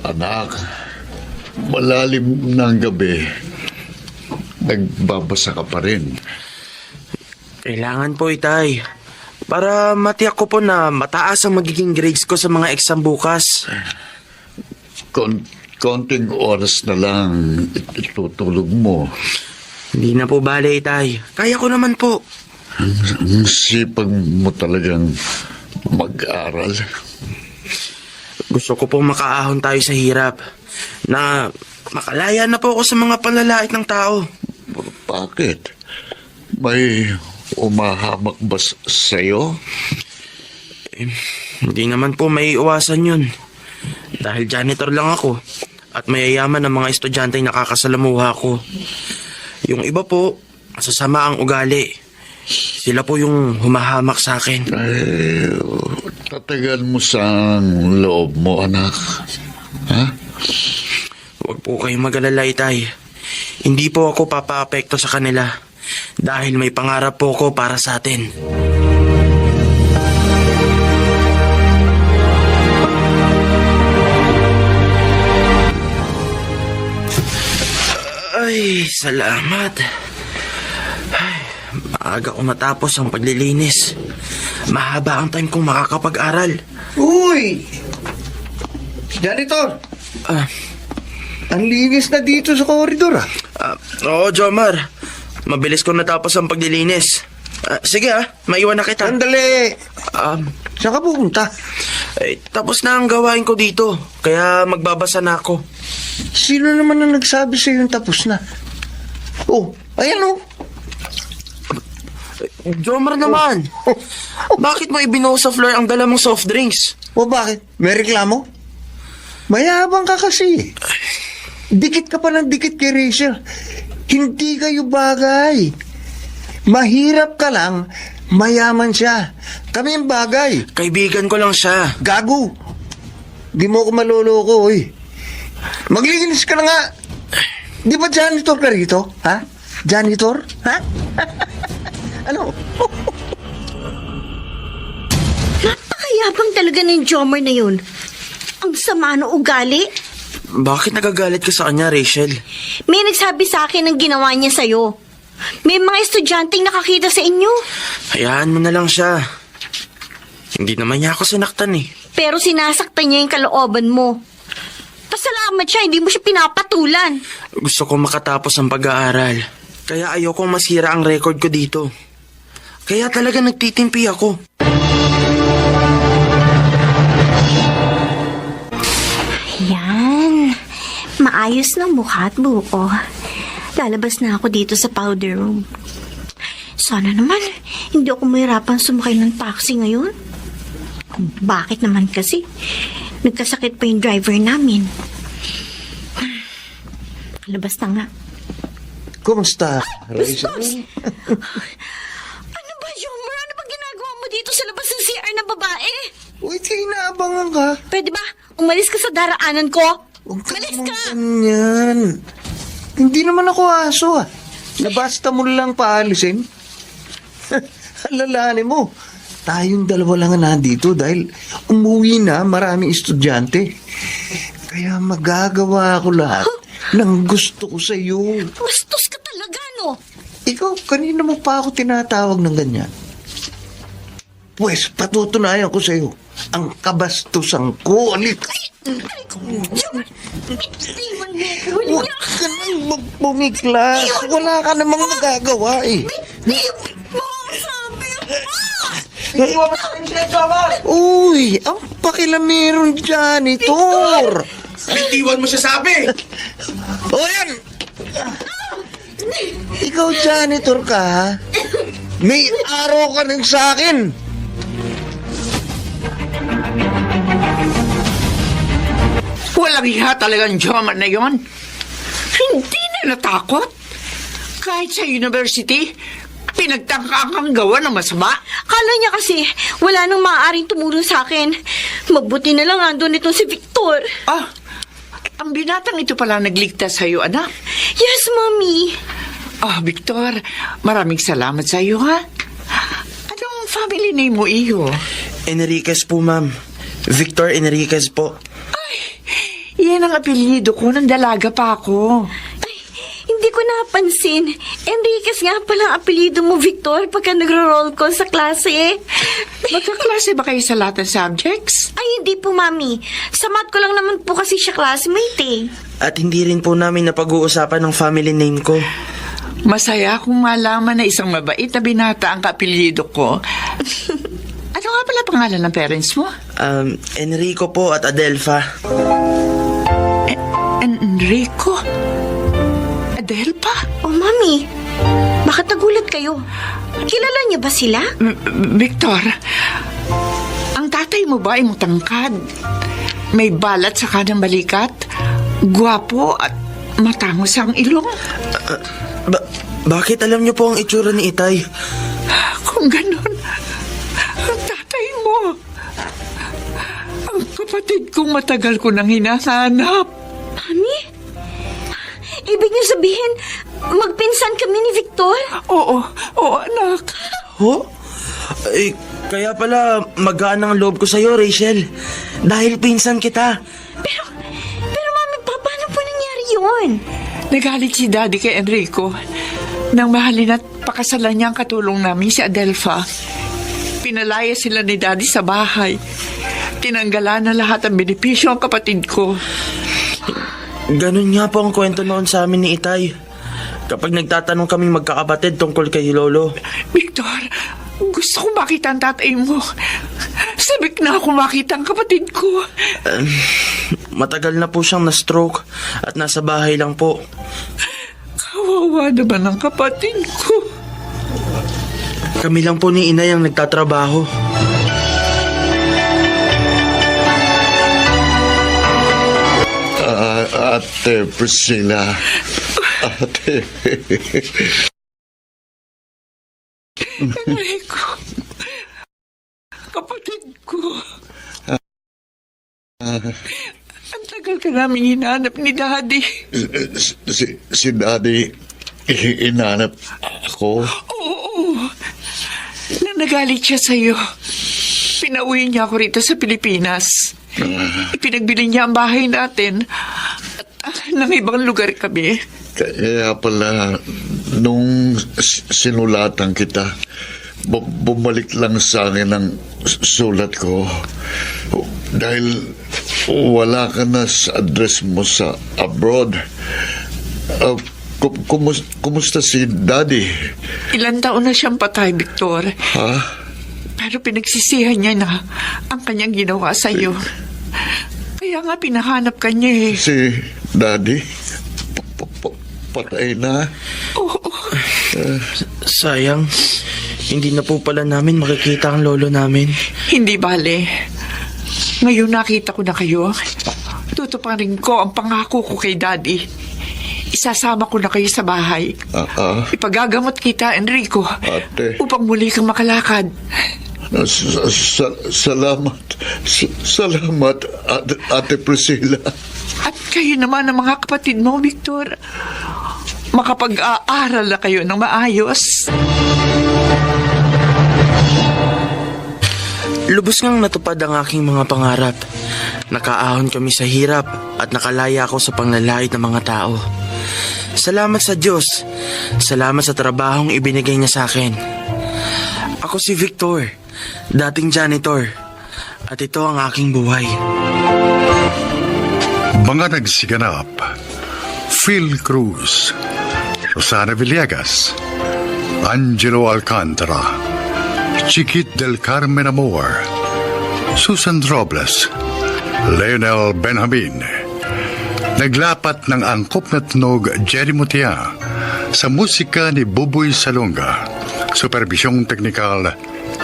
Anak, malalim na ang gabi. Nagbabasa ka pa rin. Kailangan po, Itay. Para matiyak ko po na mataas ang magiging grades ko sa mga exam bukas. Konting oras na lang itutulog mo. Hindi na po bale, Itay. Kaya ko naman po. Ang sipag mo talagang mag-aral. Gusto ko po makaahon tayo sa hirap. Na makalaya na po ako sa mga panlalait ng tao. Bakit? May umahamak ba sa'yo? Hindi naman po may iwasan yun. Dahil janitor lang ako at mayayaman ang mga estudyante yung nakakasalamuha ko. Yung iba po, masasama ang ugali. Sila po yung humahamak sa akin. Tatagal mo sa loob mo, anak. Ha? Huwag po kayong mag-alala, Itay. Hindi po ako papaapekto sa kanila dahil may pangarap po ko para sa atin. Ay, salamat. Ay, maaga ko matapos ang paglilinis. Mahaba ang time kong makakapag-aral. Uy! Janitor! Ang linis na dito sa koridor, Oo, Jomar. Mabilis ko natapos ang paglilinis. Sige maiwan na kita. Sandali! Saan ka pupunta? Tapos na ang gawain ko dito. Kaya magbabasa na ako. Sino naman ang nagsabi sa yung tapos na? Oh, ayan oh. Jomar naman. Bakit mo ibinuo sa floor ang dala mong soft drinks? O bakit? May reklamo? Mayabang ka kasi. Dikit ka pa ng dikit kay Rachel. Hindi kayo bagay. Mahirap ka lang, mayaman siya. Kami ang bagay. Kaibigan ko lang siya. Gago. Di mo ako maloloko, oy. Maglinis ka na nga. Di ba janitor ka rito? Ha? Janitor? Ha? Ano? Napakayabang talaga ng Jomar na yun. Ang sama ng ugali. Bakit nagagalit ka sa kanya, Rachel? May nagsabi sa akin ng ginawa niya sa'yo. May mga estudyanteng nakakita sa inyo. Hayaan mo na lang siya. Hindi naman niya ako sinaktan eh. Pero sinasaktan niya yung kalooban mo. Pasalamat siya, hindi mo siya pinapatulan. Gusto ko makatapos ang pag-aaral. Kaya ayokong masira ang record ko dito. Kaya talaga nagtitimpi ako. Yan. Maayos na mukha at buko. Lalabas na ako dito sa powder room. Sana naman, hindi ako mahirapan sumakay ng taxi ngayon. Bakit naman kasi? Nagkasakit pa yung driver namin. Labas na nga. Kumusta, Rachel? Ano ba, Jomar? Ano ba ginagawa mo dito sa labas ng CR na babae? Uy, tinaabangan ka. Pwede ba? Umalis ka sa daraanan ko? Umalis ka! Ganyan. Hindi naman ako aso Nabasta mo lang paalisin. Alalahanin mo. Tayong dalawa lang nandito dahil umuwi na maraming estudyante. Kaya magagawa ko lahat ng gusto ko sa iyo. Bastos ka talaga, no? Ikaw, kanina mo pa ako tinatawag ng ganyan. Pues, patutunayan ko sa iyo ang kabastusan ko. Alik. Huwag ka nang magpumiklas. Wala ka namang magagawa eh. Uy, ang pakilameron janitor. Bitiwan mo siya sabi. O yan. Ikaw janitor ka, ha? May araw ka rin sa akin. Walang hiya talagang Jomar na yon. Hindi na natakot. Kahit sa university, Pinagtangka kang gawa ng masama? Kala niya kasi wala nang maaaring tumulong sa akin. Magbuti na lang andun itong si Victor. Ah, ang binatang ito pala nagligtas sa'yo, anak. Yes, Mommy. Ah, Victor, maraming salamat sa iyo, ha? Anong family name mo, iyo? Enriquez po, ma'am. Victor Enriquez po. Yan ang apelyido ko nang dalaga pa ako. Hindi ko napansin. Enriquez nga pala ang apelido mo, Victor, pagka nagro-roll call sa klase. Magkaklase ba kayo sa lahat ng subjects? Ay, hindi po, Mami. Sa math ko lang naman po kasi siya classmate eh. At hindi rin po namin napag-uusapan ng family name ko. Masaya kung malaman na isang mabait na binata ang kapilyido ko. Ano nga pala pangalan ng parents mo? Enrico po at Adelpha. Enrico? Adelpha? Oh, Mami. Bakit nagulat kayo? Kilala niyo ba sila? Victor, ang tatay mo ba ay matangkad? May balat sa kanang balikat? Gwapo at matangos ang ilong? Bakit alam niyo po ang itsura ni Itay? Kung ganun, ang tatay mo. Ang kapatid kong matagal ko nang hinahanap. Mami? Ibig niyo sabihin, magpinsan kami ni Victor? Oo, anak. Ho? Eh, kaya pala magaan ang loob ko sa'yo, Rachel. Dahil pinsan kita. Pero Mami, paano po nangyari yun? Nagalit si Daddy kay Enrico nang mahalin at pakasalan niya ang katulong namin si Adelpha. Pinalaya sila ni Daddy sa bahay. Tinanggalan na lahat ang benepisyo ang kapatid ko. Ganun nga po ang kwento noon sa amin ni Itay. Kapag nagtatanong kaming magkakapatid tungkol kay Lolo. Victor, gusto kong makita ang tatay mo. Sabik na ako makita ang kapatid ko. Matagal na po siyang na-stroke at nasa bahay lang po. Kawawa naman ang kapatid ko. Kami lang po ni Inay ang nagtatrabaho. Ate Priscilla. Ate. Enrico. Kapatid ko. Ang tagal ka namin hinanap ni Daddy. Si Daddy, inanap ako. Oo. Nang nagalit siya sa'yo, pinauwi niya ako rito sa Pilipinas. Ipinagbili niya ang bahay natin at ng ibang lugar kami. Kaya pala, nung sinulatan kita, bumalik lang sa akin ang sulat ko. Dahil wala ka na sa address mo sa abroad. Kumusta si Daddy? Ilan taon na siyang patay, Victor. Ha? Pero pinagsisihan niya na ang kanyang ginawa sa'yo. Kaya nga pinahanap ka niya eh. Si Daddy? Patay na? Oo. Sayang, hindi na po pala namin makikita ang lolo namin. Hindi bale. Ngayon nakita ko na kayo. Tutuparin ko ang pangako ko kay Daddy. Isasama ko na kayo sa bahay. Ipagagamot kita, Enrico. Ate. Upang muli kang makalakad. Salamat. Salamat, Ate Priscilla. At kayo naman ang mga kapatid mo, Victor. Makapag-aaral na kayo ng maayos. Lubos ngang natupad ang aking mga pangarap. Nakaahon kami sa hirap at nakalaya ako sa panglalait ng mga tao. Salamat sa Diyos. Salamat sa trabahong ibinigay niya sa akin. Ako si Victor, dating janitor. At ito ang aking buhay. Mga nagsiganap: Phil Cruz, Susana Villegas, Angelo Alcantara, Chiquit del Carmen Amor, Susan Robles, Leonel Benjamin. Naglapat ng angkop na tunog Jerry Mutia sa musika ni Buboy Salonga. Supervisyong teknikal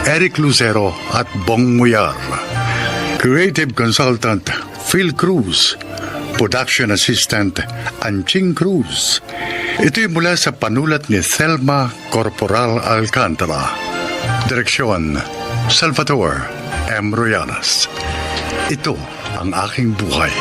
Eric Lucero at Bong Muyar. Creative Consultant Phil Cruz. Production Assistant Anching Cruz. Ito'y mula sa panulat ni Thelma Corporal Alcantara. Direksyon, Salvador M. Royanas. Ito ang aking buhay.